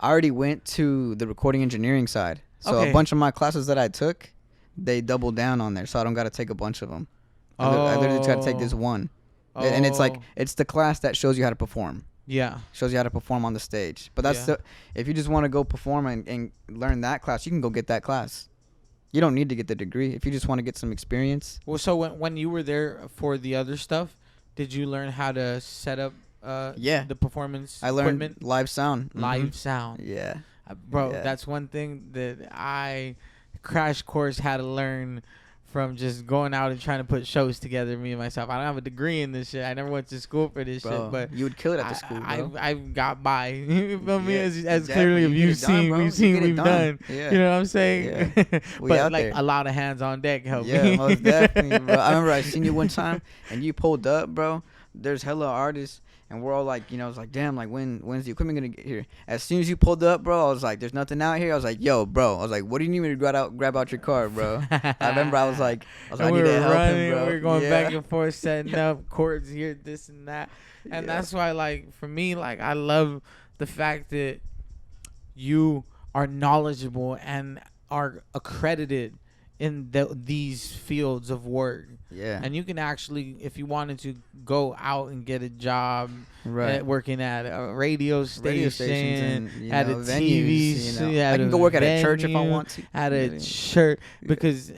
[SPEAKER 2] already went to the recording engineering side. So
[SPEAKER 1] Okay.
[SPEAKER 2] a bunch of my classes that I took, they doubled down on there. So I don't got to take a bunch of them. I literally just got to take this one. And it's like, it's the class that shows you how to perform.
[SPEAKER 1] Yeah.
[SPEAKER 2] Shows you how to perform on the stage. But that's
[SPEAKER 1] Yeah.
[SPEAKER 2] if you just want to go perform and learn that class, you can go get that class. You don't need to get the degree. If you just want to get some experience.
[SPEAKER 1] Well, so when you were there for the other stuff, did you learn how to set up
[SPEAKER 2] Yeah.
[SPEAKER 1] the performance
[SPEAKER 2] I learned
[SPEAKER 1] equipment?
[SPEAKER 2] live sound.
[SPEAKER 1] Live sound.
[SPEAKER 2] Yeah.
[SPEAKER 1] Bro,
[SPEAKER 2] Yeah.
[SPEAKER 1] that's one thing that I crash course had to learn from just going out and trying to put shows together, me and myself. I don't have a degree in this shit. I never went to school for this
[SPEAKER 2] Bro,
[SPEAKER 1] shit, but
[SPEAKER 2] you would kill it at the school, bro.
[SPEAKER 1] I got by. You feel me?
[SPEAKER 2] Yeah,
[SPEAKER 1] As
[SPEAKER 2] exactly.
[SPEAKER 1] clearly as
[SPEAKER 2] You
[SPEAKER 1] you've
[SPEAKER 2] get it done,
[SPEAKER 1] seen,
[SPEAKER 2] bro.
[SPEAKER 1] we've
[SPEAKER 2] You
[SPEAKER 1] seen,
[SPEAKER 2] get it
[SPEAKER 1] we've done.
[SPEAKER 2] Yeah.
[SPEAKER 1] You know what I'm saying?
[SPEAKER 2] We
[SPEAKER 1] But
[SPEAKER 2] out
[SPEAKER 1] like
[SPEAKER 2] there.
[SPEAKER 1] a lot of hands on deck help
[SPEAKER 2] Yeah,
[SPEAKER 1] me.
[SPEAKER 2] most definitely, bro. I remember I seen you one time and you pulled up, bro. There's hella artists and we're all like, it's like, damn, like when's the equipment gonna get here? As soon as you pulled up, bro, I was like, there's nothing out here. I was like, yo, bro. I was like, what do you need me to grab out your car, bro? I remember I was like,
[SPEAKER 1] And
[SPEAKER 2] I
[SPEAKER 1] we
[SPEAKER 2] need to
[SPEAKER 1] were
[SPEAKER 2] help
[SPEAKER 1] running,
[SPEAKER 2] him, bro.
[SPEAKER 1] we were going
[SPEAKER 2] Yeah.
[SPEAKER 1] back and forth, setting up chords here, this and that. And
[SPEAKER 2] Yeah.
[SPEAKER 1] that's why, like, for me, like, I love the fact that you are knowledgeable and are accredited in these fields of work.
[SPEAKER 2] Yeah.
[SPEAKER 1] And you can actually, if you wanted to, go out and get a job
[SPEAKER 2] Right.
[SPEAKER 1] working at a radio
[SPEAKER 2] Radio stations
[SPEAKER 1] station,
[SPEAKER 2] and,
[SPEAKER 1] at a TV,
[SPEAKER 2] venues,
[SPEAKER 1] at
[SPEAKER 2] I can
[SPEAKER 1] a
[SPEAKER 2] go work at a church if I
[SPEAKER 1] venue,
[SPEAKER 2] want to.
[SPEAKER 1] at a
[SPEAKER 2] Yeah.
[SPEAKER 1] church, because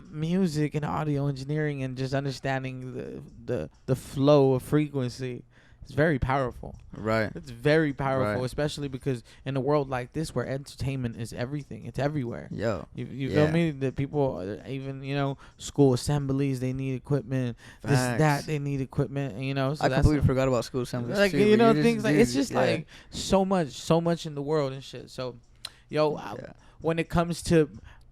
[SPEAKER 1] music and audio engineering and just understanding the flow of frequency is very powerful.
[SPEAKER 2] Right.
[SPEAKER 1] It's very powerful,
[SPEAKER 2] Right.
[SPEAKER 1] especially because in a world like this where entertainment is everything, it's everywhere.
[SPEAKER 2] Yo.
[SPEAKER 1] You
[SPEAKER 2] Yeah.
[SPEAKER 1] feel me? The people, even school assemblies, they need equipment. This, that,
[SPEAKER 2] Facts.
[SPEAKER 1] they need equipment. So
[SPEAKER 2] I
[SPEAKER 1] that's
[SPEAKER 2] completely forgot about school assemblies
[SPEAKER 1] like
[SPEAKER 2] too. But you
[SPEAKER 1] things like
[SPEAKER 2] dude,
[SPEAKER 1] it's just
[SPEAKER 2] yeah.
[SPEAKER 1] like so much in the world and shit. So,
[SPEAKER 2] Yeah.
[SPEAKER 1] when it comes to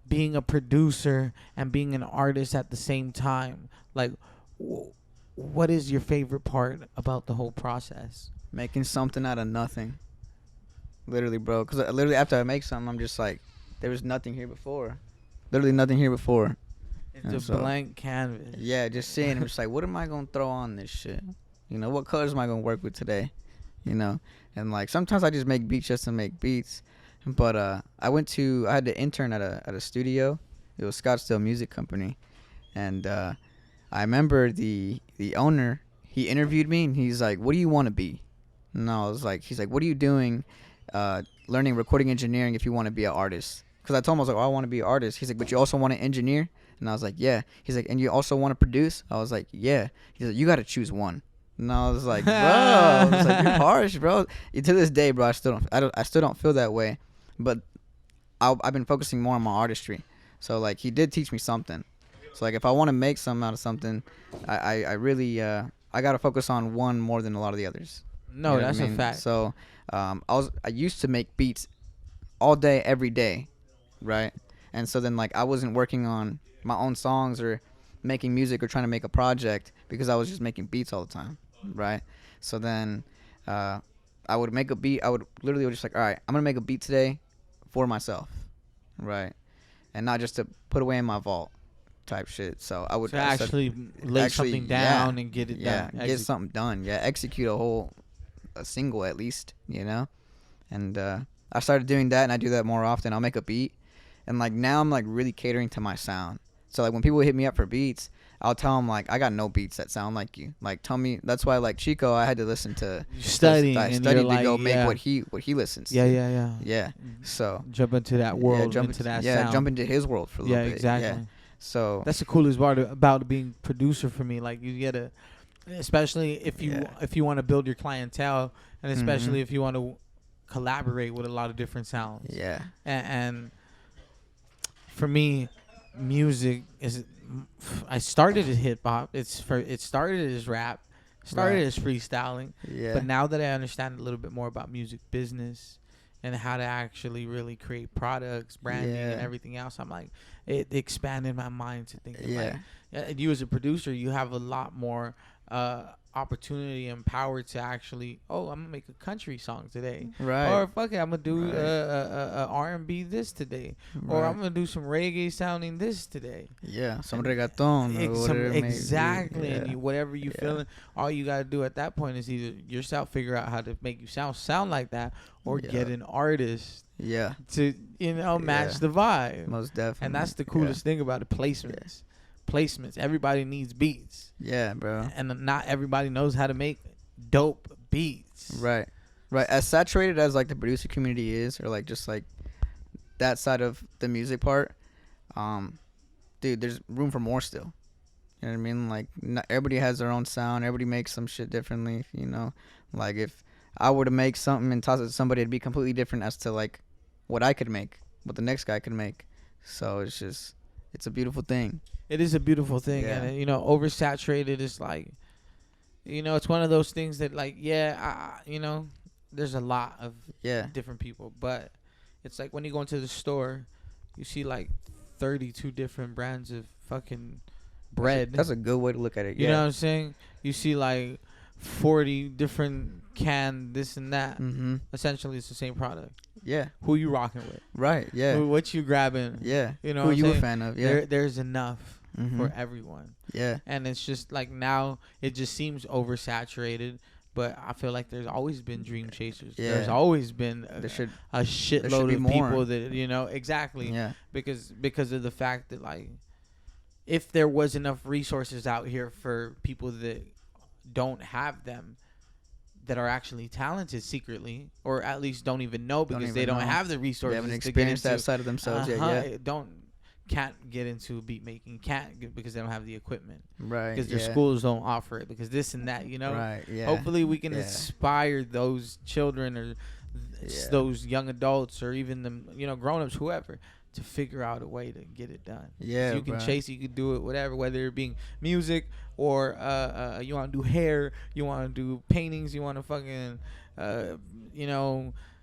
[SPEAKER 1] being a producer and being an artist at the same time, like, what is your favorite part about the whole process?
[SPEAKER 2] Making something out of nothing. Literally, bro. Because literally after I make something, I'm just like, there was nothing here before. Literally nothing here before.
[SPEAKER 1] It's
[SPEAKER 2] And
[SPEAKER 1] a
[SPEAKER 2] so-
[SPEAKER 1] blank canvas.
[SPEAKER 2] Yeah, just seeing. I'm just like, what am I going to throw on this shit? What colors am I going to work with today? And like sometimes I just make beats just to make beats. But I had to intern at a studio. It was Scottsdale Music Company. And I remember the owner, he interviewed me and he's like, what do you want to be? And I was like, he's like, what are you doing learning recording engineering if you want to be an artist? Because I told him, I was like, I want to be an artist. He's like, but you also want to engineer? And I was like, yeah. He's like, and you also want to produce? I was like, yeah. He's like, you got to choose one. And I was like, bro, I was like, you're harsh, bro. To this day, bro, I still don't feel that way. But I've been focusing more on my artistry. So like, he did teach me something. So like, if I want to make something out of something, I really I gotta focus on one more than a lot of the others.
[SPEAKER 1] No,
[SPEAKER 2] You know what
[SPEAKER 1] that's
[SPEAKER 2] I
[SPEAKER 1] a
[SPEAKER 2] mean?
[SPEAKER 1] fact.
[SPEAKER 2] So I used to make beats all day, every day, right? And so then like I wasn't working on my own songs or making music or trying to make a project because I was just making beats all the time, right? So then I would make a beat. I would literally just like, all right, I'm gonna make a beat today for myself, right? And not just to put away in my vault type shit. So I would
[SPEAKER 1] To actually lay something down and get it done.
[SPEAKER 2] get something done. Yeah, execute a single at least, And I started doing that, and I do that more often. I'll make a beat, and like now I'm like really catering to my sound. So like when people hit me up for beats, I'll tell them like I got no beats that sound like you. Like tell me. That's why like Chico, I had to listen to
[SPEAKER 1] Studying.
[SPEAKER 2] I
[SPEAKER 1] and
[SPEAKER 2] studied
[SPEAKER 1] you're
[SPEAKER 2] to
[SPEAKER 1] like,
[SPEAKER 2] go make
[SPEAKER 1] yeah.
[SPEAKER 2] what he listens.
[SPEAKER 1] Yeah,
[SPEAKER 2] to.
[SPEAKER 1] yeah, yeah.
[SPEAKER 2] Yeah. So
[SPEAKER 1] Jump into that world,
[SPEAKER 2] jump
[SPEAKER 1] into that
[SPEAKER 2] yeah,
[SPEAKER 1] sound.
[SPEAKER 2] jump into his world for a little
[SPEAKER 1] Yeah,
[SPEAKER 2] bit.
[SPEAKER 1] exactly.
[SPEAKER 2] Yeah. So
[SPEAKER 1] That's the coolest part about being producer for me. Like you get especially
[SPEAKER 2] Yeah.
[SPEAKER 1] if you want to build your clientele, and
[SPEAKER 2] Mhm.
[SPEAKER 1] especially if you want to collaborate with a lot of different sounds.
[SPEAKER 2] Yeah.
[SPEAKER 1] And for me, music is. I started as hip hop. It started as rap, started
[SPEAKER 2] Right.
[SPEAKER 1] as freestyling, but
[SPEAKER 2] Yeah.
[SPEAKER 1] now that I understand a little bit more about music business and how to actually really create products, branding, and
[SPEAKER 2] Yeah.
[SPEAKER 1] everything else, I'm like, it expanded my mind to thinking like,
[SPEAKER 2] Yeah.
[SPEAKER 1] you as a producer, you have a lot more opportunity and power to actually, oh, I'm gonna make a country song today,
[SPEAKER 2] Right.
[SPEAKER 1] or fuck it, I'm gonna do
[SPEAKER 2] Right.
[SPEAKER 1] R&B this today, or I'm
[SPEAKER 2] Right.
[SPEAKER 1] gonna do some reggae sounding this today.
[SPEAKER 2] Yeah. Some
[SPEAKER 1] And
[SPEAKER 2] reggaeton or
[SPEAKER 1] some
[SPEAKER 2] whatever it may be.
[SPEAKER 1] exactly, and
[SPEAKER 2] Yeah.
[SPEAKER 1] you whatever you
[SPEAKER 2] Yeah.
[SPEAKER 1] feeling, all you gotta do at that point is either yourself figure out how to make you sound like that, or
[SPEAKER 2] Yeah.
[SPEAKER 1] get an artist
[SPEAKER 2] Yeah.
[SPEAKER 1] to
[SPEAKER 2] Yeah.
[SPEAKER 1] match the vibe.
[SPEAKER 2] Most
[SPEAKER 1] And
[SPEAKER 2] definitely.
[SPEAKER 1] that's the
[SPEAKER 2] Yeah.
[SPEAKER 1] coolest thing about it, placements. Everybody needs beats,
[SPEAKER 2] Yeah, bro.
[SPEAKER 1] and not everybody knows how to make dope beats.
[SPEAKER 2] Right. Right. As saturated as like the producer community is, or like just like that side of the music part, um, dude, there's room for more still. You know what I mean? Like, not everybody has their own sound. Everybody makes some shit differently. You know, like if I were to make something and toss it to somebody, it'd be completely different as to like what I could make, what the next guy could make. So it's just, it's a beautiful thing.
[SPEAKER 1] It is a beautiful thing,
[SPEAKER 2] Yeah.
[SPEAKER 1] and oversaturated is like, it's one of those things that like, there's a lot of
[SPEAKER 2] Yeah.
[SPEAKER 1] different people, but it's like when you go into the store, you see like 32 different brands of fucking bread.
[SPEAKER 2] That's a good way to look at it.
[SPEAKER 1] You
[SPEAKER 2] Yeah.
[SPEAKER 1] know what I'm saying? You see like 40 different can this and that.
[SPEAKER 2] Mm-hmm.
[SPEAKER 1] Essentially, it's the same product.
[SPEAKER 2] Yeah.
[SPEAKER 1] Who you rocking with?
[SPEAKER 2] Right. Yeah.
[SPEAKER 1] What you grabbing?
[SPEAKER 2] Yeah.
[SPEAKER 1] You know
[SPEAKER 2] Who
[SPEAKER 1] what I'm
[SPEAKER 2] you a
[SPEAKER 1] saying?
[SPEAKER 2] fan of? Yeah.
[SPEAKER 1] There's enough
[SPEAKER 2] Mm-hmm.
[SPEAKER 1] for everyone.
[SPEAKER 2] Yeah.
[SPEAKER 1] And it's just like now it just seems oversaturated. But I feel like there's always been dream chasers.
[SPEAKER 2] Yeah.
[SPEAKER 1] There's always been
[SPEAKER 2] There should.
[SPEAKER 1] a
[SPEAKER 2] should
[SPEAKER 1] shitload
[SPEAKER 2] be
[SPEAKER 1] of
[SPEAKER 2] more.
[SPEAKER 1] people that exactly
[SPEAKER 2] Yeah.
[SPEAKER 1] because of the fact that like if there was enough resources out here for people that don't have them, that are actually talented secretly, or at least don't even know because they don't have the
[SPEAKER 2] They
[SPEAKER 1] resources.
[SPEAKER 2] haven't
[SPEAKER 1] to
[SPEAKER 2] experienced
[SPEAKER 1] get
[SPEAKER 2] that
[SPEAKER 1] into,
[SPEAKER 2] side of themselves yet. Yeah.
[SPEAKER 1] Can't get into beat making, can't get, because they don't have the equipment,
[SPEAKER 2] Right.
[SPEAKER 1] because their
[SPEAKER 2] yeah.
[SPEAKER 1] schools don't offer it, because this and that.
[SPEAKER 2] Right. Yeah.
[SPEAKER 1] Hopefully we can
[SPEAKER 2] Yeah.
[SPEAKER 1] inspire those children or
[SPEAKER 2] Yeah.
[SPEAKER 1] those young adults or even them, grown-ups, whoever, to figure out a way to get it done. 'Cause
[SPEAKER 2] Yeah.
[SPEAKER 1] you can
[SPEAKER 2] bro.
[SPEAKER 1] chase, you can do it, whatever, whether it being music or you want to do hair, you want to do paintings, you want to fucking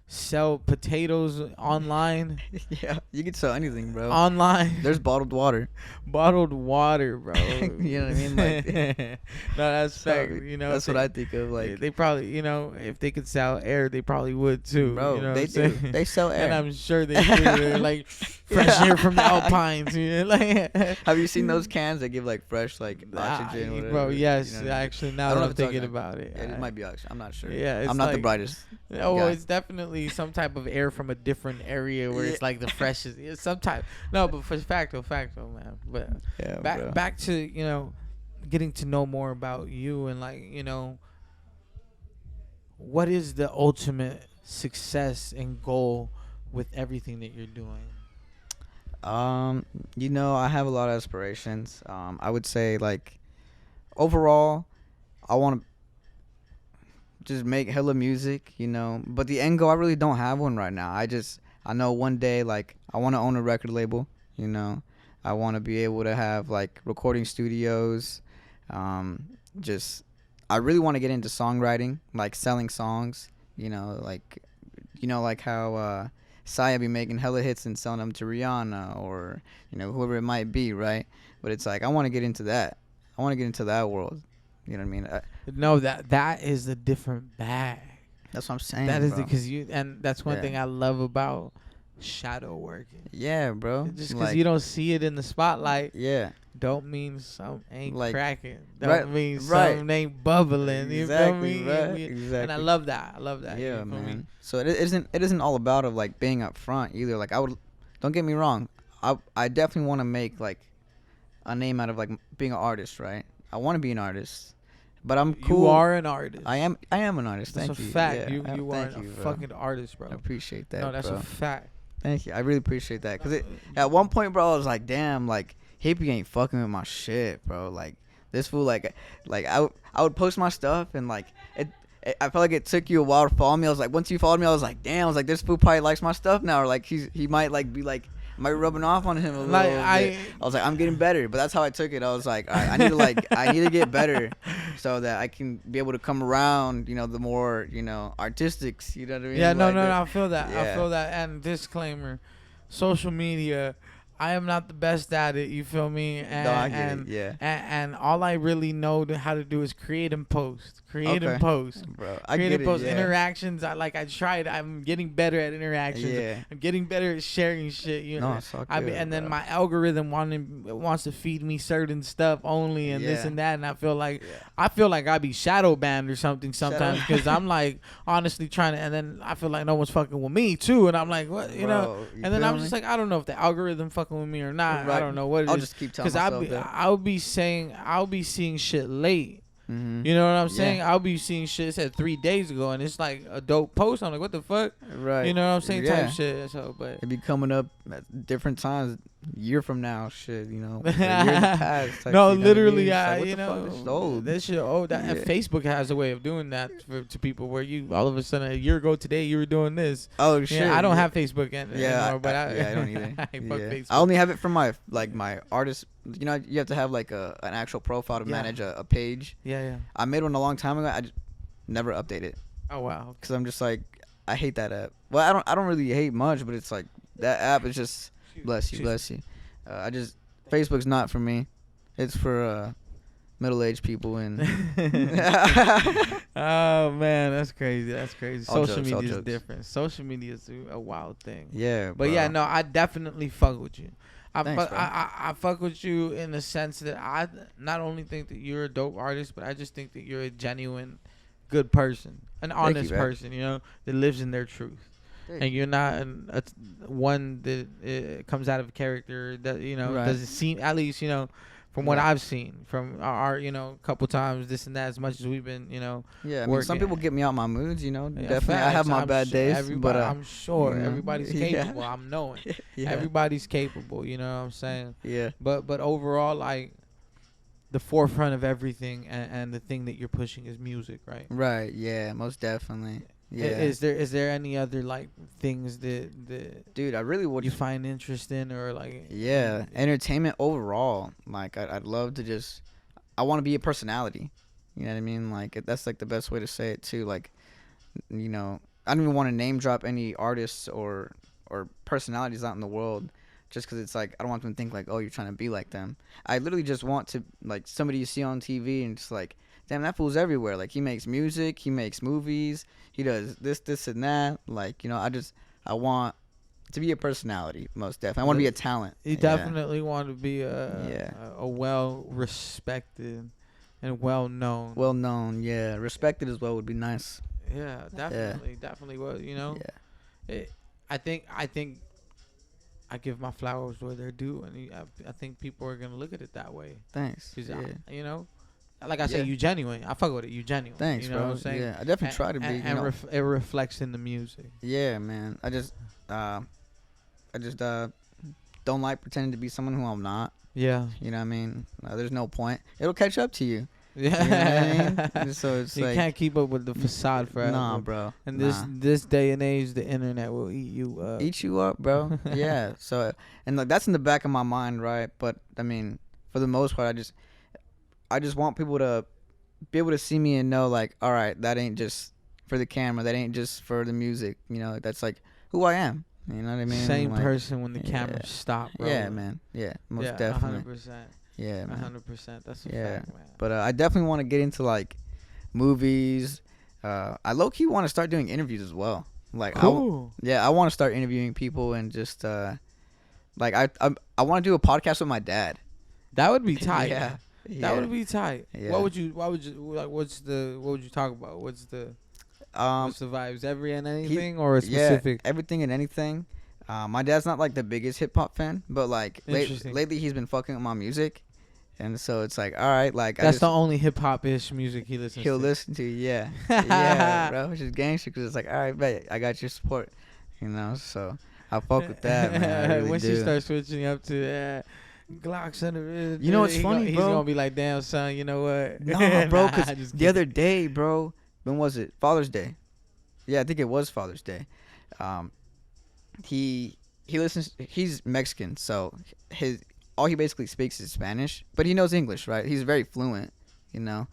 [SPEAKER 1] sell potatoes online.
[SPEAKER 2] Yeah. You can sell anything, bro.
[SPEAKER 1] Online.
[SPEAKER 2] There's bottled water.
[SPEAKER 1] Bottled water, bro.
[SPEAKER 2] You know what I mean? Like,
[SPEAKER 1] no, that's
[SPEAKER 2] so,
[SPEAKER 1] fact.
[SPEAKER 2] that's what I think of. Like,
[SPEAKER 1] they probably, if they could sell air, they probably would too.
[SPEAKER 2] bro,
[SPEAKER 1] you know
[SPEAKER 2] they
[SPEAKER 1] what I'm
[SPEAKER 2] do.
[SPEAKER 1] saying?
[SPEAKER 2] They sell air.
[SPEAKER 1] And I'm sure they do. They're like fresh air from the Alpines. Like,
[SPEAKER 2] Have you seen those cans that give like fresh like oxygen? Whatever,
[SPEAKER 1] bro, yes.
[SPEAKER 2] you know what I mean?
[SPEAKER 1] Actually,
[SPEAKER 2] I
[SPEAKER 1] now
[SPEAKER 2] don't
[SPEAKER 1] that
[SPEAKER 2] know
[SPEAKER 1] I'm
[SPEAKER 2] if it's
[SPEAKER 1] thinking
[SPEAKER 2] oxygen.
[SPEAKER 1] about it.
[SPEAKER 2] Yeah, it might be oxygen. I'm not sure.
[SPEAKER 1] Yeah, it's
[SPEAKER 2] I'm not the
[SPEAKER 1] like-
[SPEAKER 2] brightest.
[SPEAKER 1] Oh,
[SPEAKER 2] guy.
[SPEAKER 1] it's definitely some type of air from a different area where it's like the freshest. It's some type. No, but for facto, man. But
[SPEAKER 2] Yeah, bro.
[SPEAKER 1] back to getting to know more about you and like what is the ultimate success and goal with everything that you're doing?
[SPEAKER 2] I have a lot of aspirations. I would say like overall, I want to just make hella music, But the end goal, I really don't have one right now. I know one day like I want to own a record label, I want to be able to have like recording studios. I really want to get into songwriting, like selling songs, like how Saya be making hella hits and selling them to Rihanna or whoever it might be, right? But it's like I want to get into that. I want to get into that world. You know what I mean?
[SPEAKER 1] No, that is a different bag.
[SPEAKER 2] That's what I'm saying.
[SPEAKER 1] That is
[SPEAKER 2] bro.
[SPEAKER 1] because and that's one
[SPEAKER 2] Yeah.
[SPEAKER 1] thing I love about shadow working.
[SPEAKER 2] Yeah, bro.
[SPEAKER 1] Just because you don't see it in the spotlight,
[SPEAKER 2] Yeah.
[SPEAKER 1] don't mean something ain't
[SPEAKER 2] Like,
[SPEAKER 1] cracking. Don't
[SPEAKER 2] right,
[SPEAKER 1] mean
[SPEAKER 2] right.
[SPEAKER 1] something ain't bubbling. You feel
[SPEAKER 2] Exactly,
[SPEAKER 1] me?
[SPEAKER 2] right,
[SPEAKER 1] And
[SPEAKER 2] exactly.
[SPEAKER 1] I love that.
[SPEAKER 2] Yeah,
[SPEAKER 1] you feel me?
[SPEAKER 2] man. So it isn't all about of like being up front either. Like don't get me wrong. I definitely want to make like a name out of like being an artist, right? I want to be an artist. But I'm cool.
[SPEAKER 1] You are an artist.
[SPEAKER 2] I am an artist.
[SPEAKER 1] That's
[SPEAKER 2] Thank
[SPEAKER 1] a
[SPEAKER 2] you.
[SPEAKER 1] fact.
[SPEAKER 2] Yeah,
[SPEAKER 1] you are
[SPEAKER 2] thank
[SPEAKER 1] a
[SPEAKER 2] you, bro.
[SPEAKER 1] fucking artist, bro.
[SPEAKER 2] I appreciate that.
[SPEAKER 1] No, that's
[SPEAKER 2] bro.
[SPEAKER 1] a fact.
[SPEAKER 2] Thank you. I really appreciate that. Cause at one point, bro, I was like, damn, like hippie ain't fucking with my shit, bro. Like This fool I would post my stuff and like it. I felt like it took you a while to follow me. I was like, once you followed me, I was like, damn. I was like, this fool probably likes my stuff now, or like he might like be like, might be rubbing off on him a little
[SPEAKER 1] Like
[SPEAKER 2] bit.
[SPEAKER 1] I
[SPEAKER 2] was like, I'm getting better, but that's how I took it. I was like, all right, I need to get better, so that I can be able to come around, the more artistics. You know what I mean?
[SPEAKER 1] Yeah, no,
[SPEAKER 2] Like,
[SPEAKER 1] no, no, I feel that. I
[SPEAKER 2] yeah.
[SPEAKER 1] feel that. And disclaimer, social media, I am not the best at it. You feel me? And
[SPEAKER 2] No, I get
[SPEAKER 1] and,
[SPEAKER 2] it. Yeah.
[SPEAKER 1] and all I really know how to do is create and post. Create and post.
[SPEAKER 2] Bro, I
[SPEAKER 1] Create
[SPEAKER 2] get
[SPEAKER 1] and post.
[SPEAKER 2] it. Yeah.
[SPEAKER 1] Interactions. I tried. I'm getting better at interactions.
[SPEAKER 2] Yeah.
[SPEAKER 1] I'm getting better at sharing shit. You know.
[SPEAKER 2] No, it's all good,
[SPEAKER 1] And then
[SPEAKER 2] bro.
[SPEAKER 1] my algorithm wants to feed me certain stuff only and this
[SPEAKER 2] Yeah.
[SPEAKER 1] and that, and I feel like
[SPEAKER 2] Yeah.
[SPEAKER 1] I be shadow banned or something sometimes
[SPEAKER 2] Shadow-
[SPEAKER 1] because I'm like honestly trying to, and then I feel like no one's fucking with me too, and I'm like what you know,
[SPEAKER 2] Bro, you
[SPEAKER 1] and then
[SPEAKER 2] feel
[SPEAKER 1] I'm
[SPEAKER 2] me?
[SPEAKER 1] just like I don't know if the algorithm fucking with me or not. I
[SPEAKER 2] Right.
[SPEAKER 1] don't know what it
[SPEAKER 2] I'll
[SPEAKER 1] is.
[SPEAKER 2] just keep telling
[SPEAKER 1] Because
[SPEAKER 2] myself
[SPEAKER 1] I'll be saying I'll be seeing shit late.
[SPEAKER 2] Mm-hmm.
[SPEAKER 1] You know what I'm saying?
[SPEAKER 2] Yeah.
[SPEAKER 1] I'll be seeing shit said 3 days ago, and it's like a dope post. I'm like, what the fuck?
[SPEAKER 2] Right.
[SPEAKER 1] You know what I'm saying?
[SPEAKER 2] Yeah.
[SPEAKER 1] Type shit. So, but
[SPEAKER 2] It'd be coming up at different times, year from now, shit, or year in the past. Type
[SPEAKER 1] no,
[SPEAKER 2] shit, you know what I mean?
[SPEAKER 1] literally,
[SPEAKER 2] It's
[SPEAKER 1] I
[SPEAKER 2] like, what
[SPEAKER 1] you
[SPEAKER 2] the fuck?
[SPEAKER 1] know,
[SPEAKER 2] This is old.
[SPEAKER 1] that shit old. And
[SPEAKER 2] Yeah.
[SPEAKER 1] Facebook has a way of doing that to people, where you all of a sudden a year ago today you were doing this.
[SPEAKER 2] Oh shit!
[SPEAKER 1] Yeah, I don't
[SPEAKER 2] yeah.
[SPEAKER 1] have Facebook anymore, but
[SPEAKER 2] I don't either.
[SPEAKER 1] I fuck
[SPEAKER 2] Yeah.
[SPEAKER 1] Facebook.
[SPEAKER 2] I only have it for my artist. You have to have like an actual profile to
[SPEAKER 1] Yeah.
[SPEAKER 2] manage a page.
[SPEAKER 1] Yeah.
[SPEAKER 2] I made one a long time ago. I just never update it
[SPEAKER 1] Oh wow.
[SPEAKER 2] because I'm just like, I hate that app. Well, I don't really hate much, but it's like that app is just bless you. Facebook's not for me. It's for middle-aged people and
[SPEAKER 1] Oh man, that's crazy. That's crazy.
[SPEAKER 2] All
[SPEAKER 1] Social
[SPEAKER 2] jokes, all
[SPEAKER 1] media is
[SPEAKER 2] jokes.
[SPEAKER 1] different. Social media is a wild thing.
[SPEAKER 2] yeah.
[SPEAKER 1] But yeah,
[SPEAKER 2] bro.
[SPEAKER 1] no, I definitely fuck with you.
[SPEAKER 2] Thanks, bro.
[SPEAKER 1] I fuck with you in the sense that I not only think that you're a dope artist, but I just think that you're a genuine, good person, an
[SPEAKER 2] you,
[SPEAKER 1] honest
[SPEAKER 2] man.
[SPEAKER 1] person, that lives in their truth.
[SPEAKER 2] Thank
[SPEAKER 1] And you're not one that comes out of character that
[SPEAKER 2] Right.
[SPEAKER 1] doesn't seem, at least from what
[SPEAKER 2] Right.
[SPEAKER 1] I've seen from our couple times this and that, as much as we've been
[SPEAKER 2] Yeah, I mean,
[SPEAKER 1] working.
[SPEAKER 2] some people get me out my moods,
[SPEAKER 1] Yeah,
[SPEAKER 2] definitely. I have
[SPEAKER 1] facts.
[SPEAKER 2] my
[SPEAKER 1] I'm
[SPEAKER 2] bad
[SPEAKER 1] su-
[SPEAKER 2] days,
[SPEAKER 1] everybody-
[SPEAKER 2] but
[SPEAKER 1] I'm sure
[SPEAKER 2] you know,
[SPEAKER 1] everybody's
[SPEAKER 2] yeah.
[SPEAKER 1] capable. I'm knowing
[SPEAKER 2] yeah,
[SPEAKER 1] everybody's capable. You know what I'm saying?
[SPEAKER 2] yeah,
[SPEAKER 1] But overall, like the forefront of everything and the thing that you're pushing is music, right?
[SPEAKER 2] right, yeah, most definitely, yeah.
[SPEAKER 1] Is there any other like things that
[SPEAKER 2] Dude, I really would.
[SPEAKER 1] you find interest in, or like
[SPEAKER 2] Yeah, entertainment overall. Like, I'd love to just. I want to be a personality. You know what I mean? Like, that's like the best way to say it too. Like, I don't even want to name drop any artists or personalities out in the world, just because it's like I don't want them to think like, oh, you're trying to be like them. I literally just want to like somebody you see on TV and just like, damn, that fool's everywhere. Like, he makes music, he makes movies, he does this and that. Like, I want to be a personality, most definitely. I want to be a talent.
[SPEAKER 1] you
[SPEAKER 2] Yeah.
[SPEAKER 1] definitely want to be
[SPEAKER 2] Yeah.
[SPEAKER 1] a well respected and well known.
[SPEAKER 2] Well known, yeah. Respected as well would be nice.
[SPEAKER 1] Yeah, definitely. Well,
[SPEAKER 2] Yeah.
[SPEAKER 1] I think I give my flowers where they're due, and I think people are gonna look at it that way.
[SPEAKER 2] Thanks.
[SPEAKER 1] 'Cause
[SPEAKER 2] Yeah.
[SPEAKER 1] like I said,
[SPEAKER 2] Yeah.
[SPEAKER 1] you genuine. I fuck with it. You genuine.
[SPEAKER 2] Thanks,
[SPEAKER 1] you know
[SPEAKER 2] bro.
[SPEAKER 1] what I'm saying?
[SPEAKER 2] Yeah, I definitely try to be.
[SPEAKER 1] And it reflects in the music.
[SPEAKER 2] Yeah, man. I just don't like pretending to be someone who I'm not.
[SPEAKER 1] Yeah.
[SPEAKER 2] You know what I mean? There's no point. It'll catch up to you.
[SPEAKER 1] Yeah.
[SPEAKER 2] You know what I mean? So it's
[SPEAKER 1] you
[SPEAKER 2] like,
[SPEAKER 1] can't keep up with the facade forever.
[SPEAKER 2] nah, bro.
[SPEAKER 1] And
[SPEAKER 2] nah.
[SPEAKER 1] this day and age, the internet will eat you up.
[SPEAKER 2] Eat you up, bro. Yeah. So, and like that's in the back of my mind, right? But I mean, for the most part, I just want people to be able to see me and know, like, all right, that ain't just for the camera. That ain't just for the music. That's like who I am. You know what I mean?
[SPEAKER 1] Same
[SPEAKER 2] like,
[SPEAKER 1] person when the
[SPEAKER 2] yeah.
[SPEAKER 1] cameras stop, bro.
[SPEAKER 2] Yeah, man. Yeah, most definitely.
[SPEAKER 1] 100%.
[SPEAKER 2] Yeah, man.
[SPEAKER 1] 100%. That's a
[SPEAKER 2] Yeah.
[SPEAKER 1] fact, man.
[SPEAKER 2] But I definitely want to get into like movies. I low key want to start doing interviews as well. Like,
[SPEAKER 1] Cool.
[SPEAKER 2] I want to start interviewing people and just like I want to do a podcast with my dad.
[SPEAKER 1] That would be tight.
[SPEAKER 2] Yeah.
[SPEAKER 1] That would be tight.
[SPEAKER 2] Yeah.
[SPEAKER 1] Why would you like what would you talk about? What's the vibes? Every and anything or a specific?
[SPEAKER 2] Yeah, everything and anything. My dad's not like the biggest hip hop fan, but like
[SPEAKER 1] Interesting.
[SPEAKER 2] lately he's been fucking with my music, and so it's like, all right, like
[SPEAKER 1] That's the only hip hop ish music he listens
[SPEAKER 2] he'll
[SPEAKER 1] to.
[SPEAKER 2] listen to. Yeah, yeah, bro, which is gangster because it's like, all right, bet I got your support, so I fuck with that, man. I really
[SPEAKER 1] Once
[SPEAKER 2] do.
[SPEAKER 1] you start switching up to Glocks under.
[SPEAKER 2] You know what's funny,
[SPEAKER 1] He's
[SPEAKER 2] bro?
[SPEAKER 1] gonna be like, damn son, you know what?
[SPEAKER 2] Nah, bro.
[SPEAKER 1] Nah,
[SPEAKER 2] Cause
[SPEAKER 1] just
[SPEAKER 2] the
[SPEAKER 1] kidding.
[SPEAKER 2] other day, bro. When was it? Father's Day. Yeah, I think it was Father's Day. Um, he listens. He's Mexican, so his all he basically speaks is Spanish, but he knows English, right? He's very fluent, you know.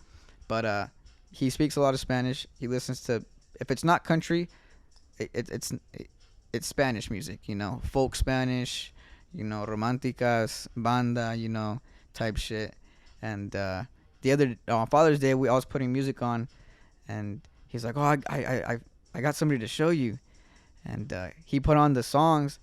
[SPEAKER 2] But he speaks a lot of Spanish. He listens to, if it's not country, it's Spanish music, you know, folk Spanish, you know, romanticas, banda, you know, type shit. And the other on Father's Day, I was putting music on, and he's like, "Oh, I got somebody to show you," and he put on the songs,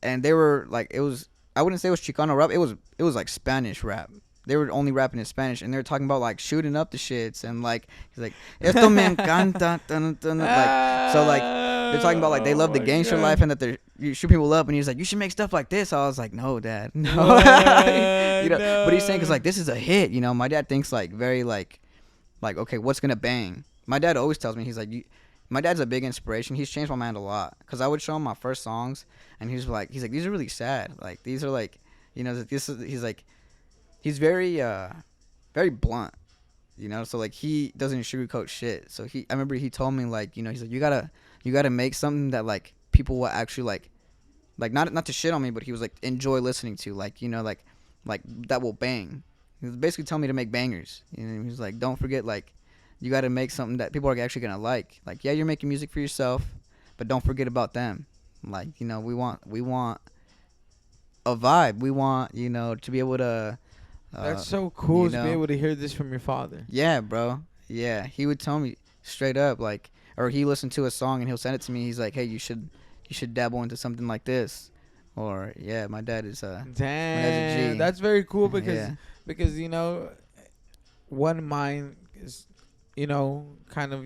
[SPEAKER 2] and they were like, it was, I wouldn't say it was Chicano rap, it was like Spanish rap. They were only rapping in Spanish, and they were talking about like shooting up the shits, and like he's like, "Esto me encanta," like, so like they're talking about like they love the gangster life and that they you shoot people up, and he's like, "You should make stuff like this." I was like, "No, Dad, no." You know, but he's saying, cause like this is a hit, you know. My dad thinks like very like okay, what's gonna bang? My dad always tells me, he's like, my dad's a big inspiration. He's changed my mind a lot, cause I would show him my first songs, and he's like these are really sad. Like these are like, you know, this is, he's like, he's very very blunt, you know. So like he doesn't sugarcoat shit. So I remember he told me like, you know, he's like, you gotta make something that like people will actually like not to shit on me, but he was like enjoy listening to, like, you know, like that will bang. He was basically telling me to make bangers. You know, he was like, don't forget, like, you got to make something that people are actually gonna like. Like, yeah, you're making music for yourself, but don't forget about them. Like, you know, we want a vibe. We want, you know, to be able to.
[SPEAKER 1] That's so cool
[SPEAKER 2] you
[SPEAKER 1] to be
[SPEAKER 2] know,
[SPEAKER 1] able to hear this from your father.
[SPEAKER 2] Yeah, bro. Yeah, he would tell me straight up, like, or he listened to a song and he'll send it to me. He's like, hey, you should dabble into something like this. Or yeah, my dad is my dad's a
[SPEAKER 1] Damn,
[SPEAKER 2] G.
[SPEAKER 1] that's very cool
[SPEAKER 2] Yeah.
[SPEAKER 1] because you know, one mind is, you know, kind of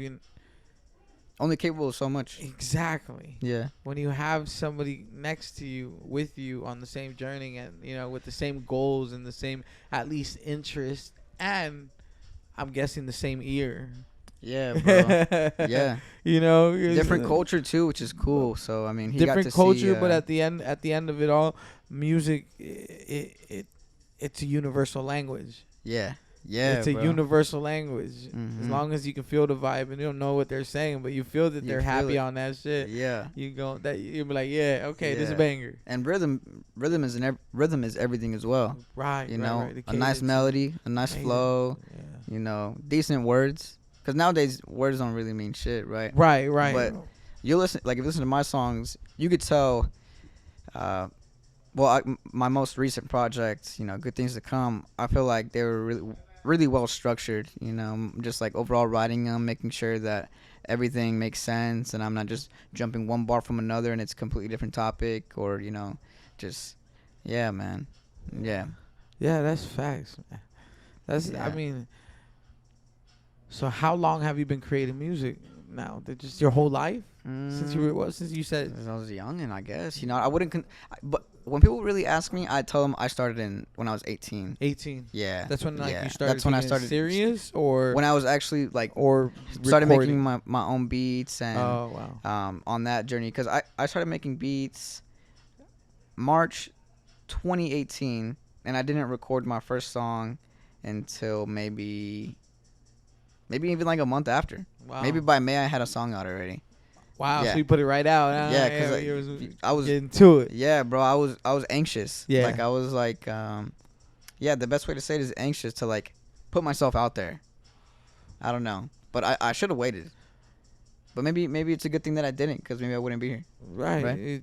[SPEAKER 2] Only capable of so much.
[SPEAKER 1] exactly.
[SPEAKER 2] Yeah.
[SPEAKER 1] When you have somebody next to you, with you on the same journey, and you know, with the same goals and the same at least interest, and I'm guessing the same ear.
[SPEAKER 2] Yeah, bro. Yeah.
[SPEAKER 1] You know,
[SPEAKER 2] Different culture too, which is cool. So I mean, he
[SPEAKER 1] different
[SPEAKER 2] got to
[SPEAKER 1] culture,
[SPEAKER 2] see,
[SPEAKER 1] but at the end of it all, music, it's a universal language.
[SPEAKER 2] yeah, yeah,
[SPEAKER 1] It's a
[SPEAKER 2] bro.
[SPEAKER 1] universal language. As
[SPEAKER 2] Mhm.
[SPEAKER 1] long as you can feel the vibe and you don't know what they're saying, but you feel that
[SPEAKER 2] You
[SPEAKER 1] they're
[SPEAKER 2] feel
[SPEAKER 1] happy
[SPEAKER 2] it.
[SPEAKER 1] on that shit.
[SPEAKER 2] Yeah.
[SPEAKER 1] You go that you'll be like, yeah, okay, this is a
[SPEAKER 2] Yeah.
[SPEAKER 1] banger.
[SPEAKER 2] And rhythm is everything as well.
[SPEAKER 1] Right.
[SPEAKER 2] You
[SPEAKER 1] right,
[SPEAKER 2] know,
[SPEAKER 1] right. The
[SPEAKER 2] a nice
[SPEAKER 1] cadence
[SPEAKER 2] melody, a nice
[SPEAKER 1] and-
[SPEAKER 2] flow.
[SPEAKER 1] Yeah.
[SPEAKER 2] You know, decent words. Because nowadays words don't really mean shit, right?
[SPEAKER 1] Right. Right.
[SPEAKER 2] But you listen, like if you listen to my songs, you could tell. Well, my most recent projects, you know, Good Things to Come, I feel like they were really well structured. You know, just like overall writing them, making sure that everything makes sense, and I'm not just jumping one bar from another and it's a completely different topic, or you know, just yeah, man, yeah.
[SPEAKER 1] Yeah, that's facts. Man. That's.
[SPEAKER 2] Yeah.
[SPEAKER 1] I mean. So how long have you been creating music now? Just your whole life? Since you were since you said
[SPEAKER 2] Since I was young, and I guess, you know, I wouldn't. But when people really ask me, I tell them I started when I was 18.
[SPEAKER 1] 18.
[SPEAKER 2] Yeah,
[SPEAKER 1] That's when like
[SPEAKER 2] yeah.
[SPEAKER 1] you started.
[SPEAKER 2] That's when I
[SPEAKER 1] taking it
[SPEAKER 2] started
[SPEAKER 1] serious, or
[SPEAKER 2] when I was actually like
[SPEAKER 1] or
[SPEAKER 2] started
[SPEAKER 1] recording?
[SPEAKER 2] making my own beats and
[SPEAKER 1] Oh wow.
[SPEAKER 2] on that journey, because I started making beats March 2018, and I didn't record my first song until maybe even like a month after.
[SPEAKER 1] Wow.
[SPEAKER 2] Maybe by May I had a song out already.
[SPEAKER 1] Wow.
[SPEAKER 2] Yeah.
[SPEAKER 1] So you put it right out. Huh?
[SPEAKER 2] Yeah, because I was
[SPEAKER 1] getting to it.
[SPEAKER 2] yeah, bro. I was anxious.
[SPEAKER 1] Yeah.
[SPEAKER 2] Like I was like yeah. The best way to say it is anxious, to like put myself out there. I don't know, but I should have waited. But maybe it's a good thing that I didn't, because maybe I wouldn't be here.
[SPEAKER 1] Right.
[SPEAKER 2] Right.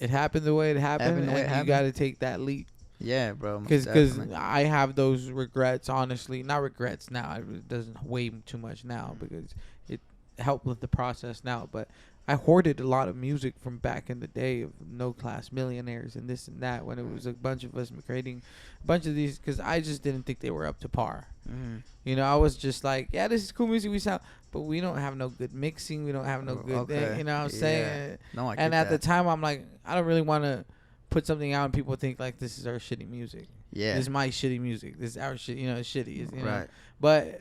[SPEAKER 1] It happened the way it happened,
[SPEAKER 2] Happened the way it
[SPEAKER 1] and you
[SPEAKER 2] happened.
[SPEAKER 1] got to take that leap.
[SPEAKER 2] Yeah, bro. most
[SPEAKER 1] Because
[SPEAKER 2] definitely.
[SPEAKER 1] I have those regrets, honestly. Not regrets now. It doesn't weigh too much now because it helped with the process now. But I hoarded a lot of music from back in the day of No Class Millionaires and this and that, when it was a bunch of us creating a bunch of these, because I just didn't think they were up to par.
[SPEAKER 2] Mhm.
[SPEAKER 1] You know, I was just like, yeah, this is cool music we sound, but we don't have no good mixing. We don't have no good
[SPEAKER 2] Okay.
[SPEAKER 1] thing. You know what I'm
[SPEAKER 2] Yeah.
[SPEAKER 1] saying?
[SPEAKER 2] No, I get
[SPEAKER 1] And at the
[SPEAKER 2] that.
[SPEAKER 1] time, I'm like, I don't really want to put something out and people think like this is our shitty music.
[SPEAKER 2] Yeah.
[SPEAKER 1] This is my shitty music. This is our shit. You know, it's shitty. It's, you know?
[SPEAKER 2] Right.
[SPEAKER 1] But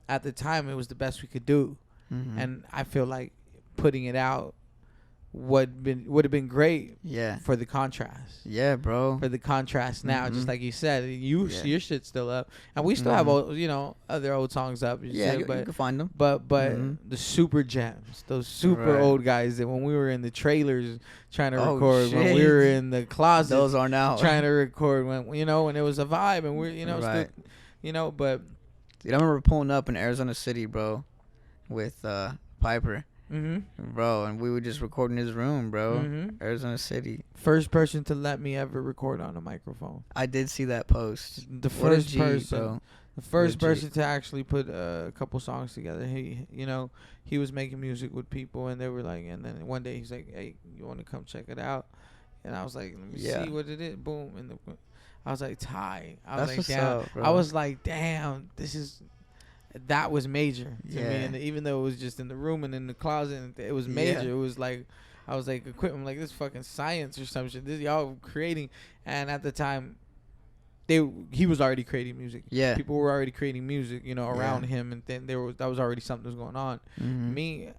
[SPEAKER 1] at the time, it was the best we could do,
[SPEAKER 2] Mhm.
[SPEAKER 1] and I feel like putting it out would have been great
[SPEAKER 2] Yeah.
[SPEAKER 1] for the contrast.
[SPEAKER 2] Yeah, bro.
[SPEAKER 1] For the contrast now, just
[SPEAKER 2] Mhm.
[SPEAKER 1] like you said,
[SPEAKER 2] Yeah.
[SPEAKER 1] your shit's still up, and we still have
[SPEAKER 2] Mhm.
[SPEAKER 1] old, other old songs up. And
[SPEAKER 2] Yeah,
[SPEAKER 1] shit,
[SPEAKER 2] you
[SPEAKER 1] but
[SPEAKER 2] can find them.
[SPEAKER 1] but
[SPEAKER 2] Mhm.
[SPEAKER 1] the super gems, those super
[SPEAKER 2] Right.
[SPEAKER 1] old guys that when we were in the trailers trying to
[SPEAKER 2] Oh,
[SPEAKER 1] record, when we were
[SPEAKER 2] shit.
[SPEAKER 1] in the closet
[SPEAKER 2] Those are now.
[SPEAKER 1] trying to record, when it was a vibe, and we're
[SPEAKER 2] Right.
[SPEAKER 1] still, but
[SPEAKER 2] Dude, I remember pulling up in Arizona City, bro, with Piper,
[SPEAKER 1] mhm
[SPEAKER 2] bro, and we were just recording his room, bro.
[SPEAKER 1] mhm.
[SPEAKER 2] Arizona City.
[SPEAKER 1] First person to let me ever record on a microphone.
[SPEAKER 2] I did see that post.
[SPEAKER 1] The
[SPEAKER 2] What a
[SPEAKER 1] first
[SPEAKER 2] G,
[SPEAKER 1] person.
[SPEAKER 2] bro.
[SPEAKER 1] The first
[SPEAKER 2] What a G.
[SPEAKER 1] person to actually put a couple songs together. He was making music with people, and they were like, and then one day he's like, "Hey, you want to come check it out?" And I was like, "Let me
[SPEAKER 2] Yeah.
[SPEAKER 1] see what it is." Boom, and I was like, "Ty." I was
[SPEAKER 2] That's
[SPEAKER 1] like,
[SPEAKER 2] what's
[SPEAKER 1] "Damn."
[SPEAKER 2] up, bro.
[SPEAKER 1] I was like, "Damn, that was major to me."
[SPEAKER 2] Yeah.
[SPEAKER 1] And even though it was just in the room and in the closet, and it was
[SPEAKER 2] Yeah.
[SPEAKER 1] major. It was like, I was like, equipment like this fucking science or some shit. This y'all creating, and at the time, he was already creating music.
[SPEAKER 2] Yeah.
[SPEAKER 1] People were already creating music, around
[SPEAKER 2] Yeah.
[SPEAKER 1] him, and then that was already something that was going on.
[SPEAKER 2] Mhm.
[SPEAKER 1] Me,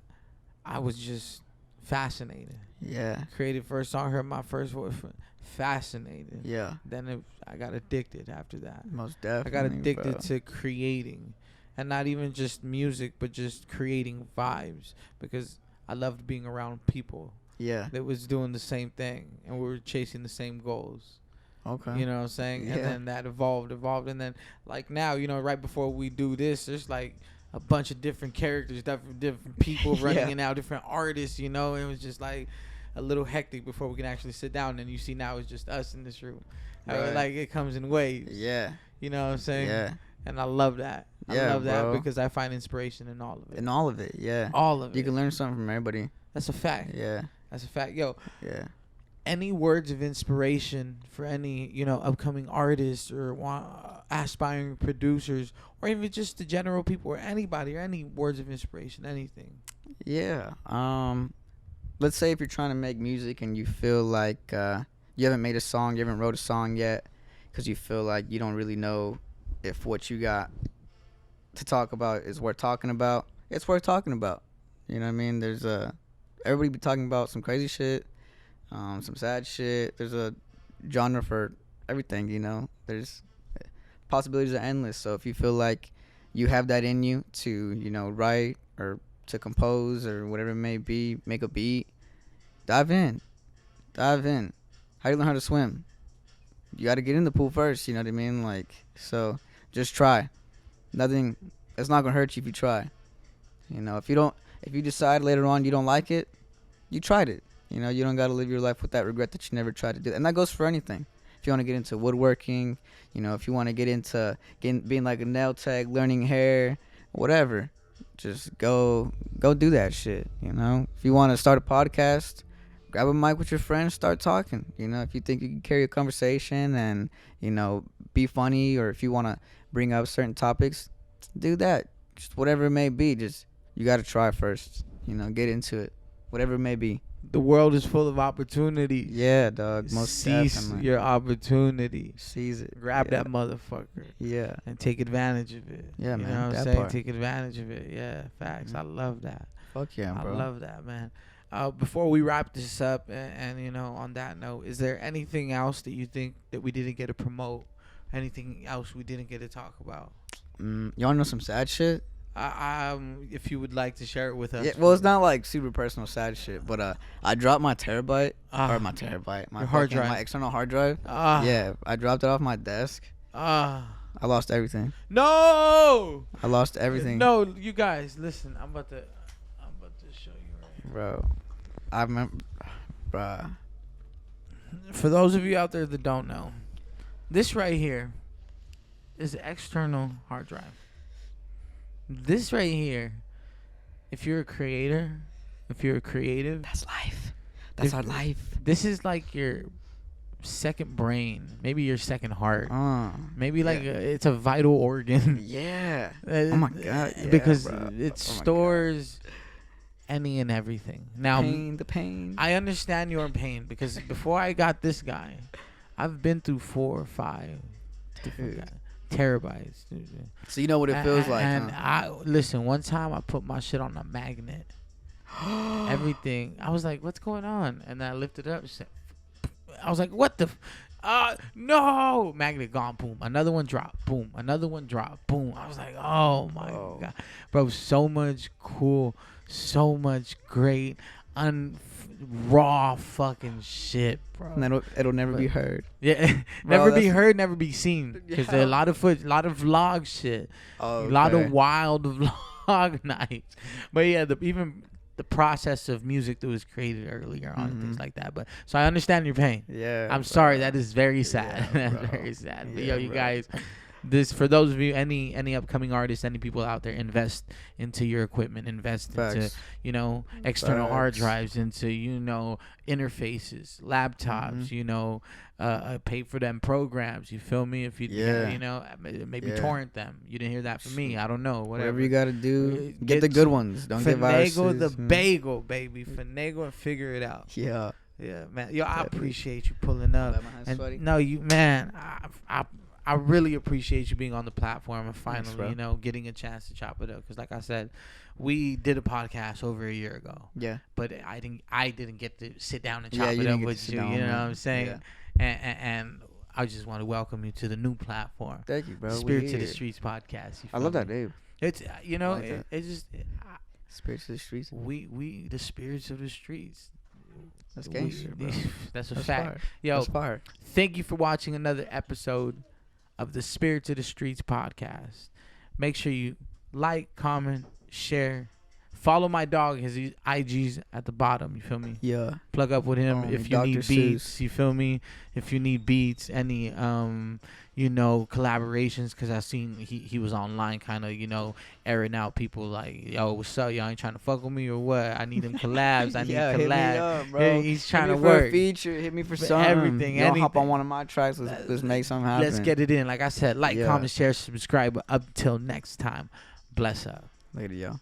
[SPEAKER 1] I was just fascinated.
[SPEAKER 2] Yeah.
[SPEAKER 1] Created first song, heard my first voice, fascinated.
[SPEAKER 2] Yeah.
[SPEAKER 1] Then I got addicted after that.
[SPEAKER 2] Most
[SPEAKER 1] I
[SPEAKER 2] definitely.
[SPEAKER 1] got addicted
[SPEAKER 2] bro.
[SPEAKER 1] to creating, and not even just music, but just creating vibes, because I loved being around people
[SPEAKER 2] Yeah.
[SPEAKER 1] that was doing the same thing, and we were chasing the same goals.
[SPEAKER 2] Okay.
[SPEAKER 1] You know what I'm saying?
[SPEAKER 2] Yeah.
[SPEAKER 1] And then that evolved, and then like now, right before we do this, there's like a bunch of different characters, different people running
[SPEAKER 2] Yeah.
[SPEAKER 1] in and out, different artists. It was just like a little hectic before we can actually sit down. And you see now it's just us in this room.
[SPEAKER 2] Right.
[SPEAKER 1] Like it comes in waves.
[SPEAKER 2] Yeah.
[SPEAKER 1] You know what I'm saying?
[SPEAKER 2] Yeah.
[SPEAKER 1] And I love that.
[SPEAKER 2] Yeah,
[SPEAKER 1] I love that
[SPEAKER 2] bro.
[SPEAKER 1] because I find inspiration in all of it.
[SPEAKER 2] In all of it, yeah.
[SPEAKER 1] All of it.
[SPEAKER 2] You can learn something from everybody.
[SPEAKER 1] That's a fact.
[SPEAKER 2] Yeah.
[SPEAKER 1] That's a fact. Yo,
[SPEAKER 2] Yeah.
[SPEAKER 1] any words of inspiration for any upcoming artists or aspiring producers, or even just the general people, or anybody, or any words of inspiration, anything?
[SPEAKER 2] Yeah. Let's say if you're trying to make music and you feel like you haven't made a song, you haven't wrote a song yet, because you feel like you don't really know if what you got to talk about is worth talking about. It's worth talking about. You know what I mean? There's everybody be talking about some crazy shit, some sad shit. There's a genre for everything. There's possibilities are endless. So if you feel like you have that in you to write or to compose or whatever it may be, make a beat, dive in. How do you learn how to swim? You got to get in the pool first. You know what I mean? So just try. Nothing. It's not gonna hurt you if you try. If you decide later on you don't like it, you tried it. You don't got to live your life with that regret that you never tried to do. And that goes for anything. If you want to get into woodworking, if you want to get into being like a nail tech, learning hair, whatever, just go do that shit. If you want to start a podcast, grab a mic with your friends, start talking. If you think you can carry a conversation and be funny, or if you want to bring up certain topics, do that. Just whatever it may be, just you got to try first. Get into it, whatever it may be.
[SPEAKER 1] The world is full of opportunities.
[SPEAKER 2] Yeah, dog. Most
[SPEAKER 1] Seize
[SPEAKER 2] definitely.
[SPEAKER 1] your opportunity.
[SPEAKER 2] Seize it.
[SPEAKER 1] Grab
[SPEAKER 2] Yeah.
[SPEAKER 1] that motherfucker
[SPEAKER 2] Yeah.
[SPEAKER 1] and take advantage of it.
[SPEAKER 2] Yeah,
[SPEAKER 1] you
[SPEAKER 2] man,
[SPEAKER 1] know what I'm
[SPEAKER 2] that
[SPEAKER 1] saying?
[SPEAKER 2] part.
[SPEAKER 1] Take advantage of it. Yeah, facts.
[SPEAKER 2] Mhm.
[SPEAKER 1] I love that.
[SPEAKER 2] Fuck yeah, bro.
[SPEAKER 1] I love that, man. Before we wrap this up, and on that note, is there anything else that you think that we didn't get to promote? Anything else we didn't get to talk about?
[SPEAKER 2] You wanna know some sad shit?
[SPEAKER 1] If you would like to share it with us.
[SPEAKER 2] Yeah. Well, it's not like super personal sad shit, but I dropped my terabyte
[SPEAKER 1] Ah.
[SPEAKER 2] or my terabyte, my
[SPEAKER 1] Your hard
[SPEAKER 2] fucking-
[SPEAKER 1] drive.
[SPEAKER 2] my external hard drive.
[SPEAKER 1] Ah.
[SPEAKER 2] Yeah, I dropped it off my desk.
[SPEAKER 1] Ah.
[SPEAKER 2] I lost everything.
[SPEAKER 1] No.
[SPEAKER 2] I lost everything.
[SPEAKER 1] No, you guys, listen. I'm about to show you right here.
[SPEAKER 2] Bro. I remember, bruh.
[SPEAKER 1] For those of you out there that don't know, this right here is an external hard drive. This right here, if you're a creator, if you're a creative,
[SPEAKER 2] That's life. That's
[SPEAKER 1] If-
[SPEAKER 2] our life.
[SPEAKER 1] this is like your second brain, maybe your second heart, maybe like
[SPEAKER 2] yeah.
[SPEAKER 1] it's a vital organ.
[SPEAKER 2] Yeah. Oh my God, yeah,
[SPEAKER 1] because
[SPEAKER 2] bro.
[SPEAKER 1] it
[SPEAKER 2] Oh my God.
[SPEAKER 1] stores any and everything. Now,
[SPEAKER 2] The pain.
[SPEAKER 1] I understand you're in pain because before I got this guy, I've been through 4 or 5 different
[SPEAKER 2] Dude.
[SPEAKER 1] terabytes. Dude.
[SPEAKER 2] So you know what it feels like,
[SPEAKER 1] And
[SPEAKER 2] huh?
[SPEAKER 1] I listen. One time I put my shit on a magnet. everything. I was like, what's going on? And I lifted up. I was like, what the? No! Magnet gone. Boom. Another one drop. Boom. Another one drop. Boom. I was like, oh my God. Bro, so much cool. So much great. Raw fucking shit, bro.
[SPEAKER 2] And it'll never be heard.
[SPEAKER 1] Yeah.
[SPEAKER 2] Bro,
[SPEAKER 1] never be heard, never be seen. Because there's a lot of a lot of vlog shit.
[SPEAKER 2] Oh,
[SPEAKER 1] A lot of wild vlog nights. But yeah, even the process of music that was created earlier on and things like that. But so I understand your pain.
[SPEAKER 2] Yeah.
[SPEAKER 1] I'm sorry. That is very sad.
[SPEAKER 2] Yeah,
[SPEAKER 1] That's very sad. But
[SPEAKER 2] Yeah,
[SPEAKER 1] yo, you
[SPEAKER 2] bro.
[SPEAKER 1] guys, this for those of you, any upcoming artists, any people out there, invest into your equipment. Invest into
[SPEAKER 2] Facts.
[SPEAKER 1] external hard
[SPEAKER 2] Facts.
[SPEAKER 1] drives, into interfaces, laptops. Pay for them programs. You feel me? If you maybe
[SPEAKER 2] Yeah.
[SPEAKER 1] torrent them. You didn't hear that from me. I don't know.
[SPEAKER 2] Whatever you gotta do,
[SPEAKER 1] Get
[SPEAKER 2] get the good ones. Don't get viruses.
[SPEAKER 1] Finagle the bagel, baby. Finagle and figure it out.
[SPEAKER 2] Yeah.
[SPEAKER 1] Yeah, man. Yo, I
[SPEAKER 2] Definitely.
[SPEAKER 1] appreciate you pulling up.
[SPEAKER 2] Let my hands
[SPEAKER 1] And
[SPEAKER 2] sweaty.
[SPEAKER 1] no, you man, I really appreciate you being on the platform and
[SPEAKER 2] Thanks,
[SPEAKER 1] finally,
[SPEAKER 2] bro.
[SPEAKER 1] getting a chance to chop it up. Because like I said, we did a podcast over a year ago,
[SPEAKER 2] Yeah.
[SPEAKER 1] but I didn't get to sit down and
[SPEAKER 2] Yeah,
[SPEAKER 1] chop
[SPEAKER 2] you
[SPEAKER 1] it
[SPEAKER 2] didn't
[SPEAKER 1] up
[SPEAKER 2] get to
[SPEAKER 1] with
[SPEAKER 2] sit
[SPEAKER 1] you.
[SPEAKER 2] down,
[SPEAKER 1] You know
[SPEAKER 2] man.
[SPEAKER 1] what I'm saying?
[SPEAKER 2] Yeah.
[SPEAKER 1] And I just want to welcome you to the new platform,
[SPEAKER 2] Thank you, bro. We
[SPEAKER 1] Spirit to the
[SPEAKER 2] here.
[SPEAKER 1] Streets podcast. You
[SPEAKER 2] I
[SPEAKER 1] feel
[SPEAKER 2] love that
[SPEAKER 1] me?
[SPEAKER 2] name.
[SPEAKER 1] It's
[SPEAKER 2] I like that.
[SPEAKER 1] it's just
[SPEAKER 2] Spirit to the streets.
[SPEAKER 1] we the spirits of the streets.
[SPEAKER 2] That's gangster, bro.
[SPEAKER 1] That's a
[SPEAKER 2] That's
[SPEAKER 1] fact.
[SPEAKER 2] fire.
[SPEAKER 1] Yo,
[SPEAKER 2] That's fire.
[SPEAKER 1] thank you for watching another episode of the Spirit to the Streets podcast. Make sure you like, comment, share. Follow my dog. His IG's at the bottom. You feel me?
[SPEAKER 2] Yeah.
[SPEAKER 1] Plug up with him
[SPEAKER 2] Homie,
[SPEAKER 1] if you
[SPEAKER 2] Dr.
[SPEAKER 1] need beats.
[SPEAKER 2] Seuss.
[SPEAKER 1] You feel me? If you need beats, any collaborations, because I seen he was online kind of airing out people like, yo, what's up? Y'all ain't trying to fuck with me or what? I need them collabs. I need
[SPEAKER 2] Yeah, hit me
[SPEAKER 1] collabs.
[SPEAKER 2] up, bro.
[SPEAKER 1] Yeah, he's trying
[SPEAKER 2] Hit
[SPEAKER 1] to
[SPEAKER 2] me for a
[SPEAKER 1] work.
[SPEAKER 2] feature. Hit me for
[SPEAKER 1] For
[SPEAKER 2] something.
[SPEAKER 1] everything,
[SPEAKER 2] Yo, hop on
[SPEAKER 1] anything.
[SPEAKER 2] one of my tracks. Let's make something happen.
[SPEAKER 1] Let's get it in. Like I said, like,
[SPEAKER 2] Yeah.
[SPEAKER 1] comment, share, subscribe. Up till next time, bless up.
[SPEAKER 2] Later, y'all.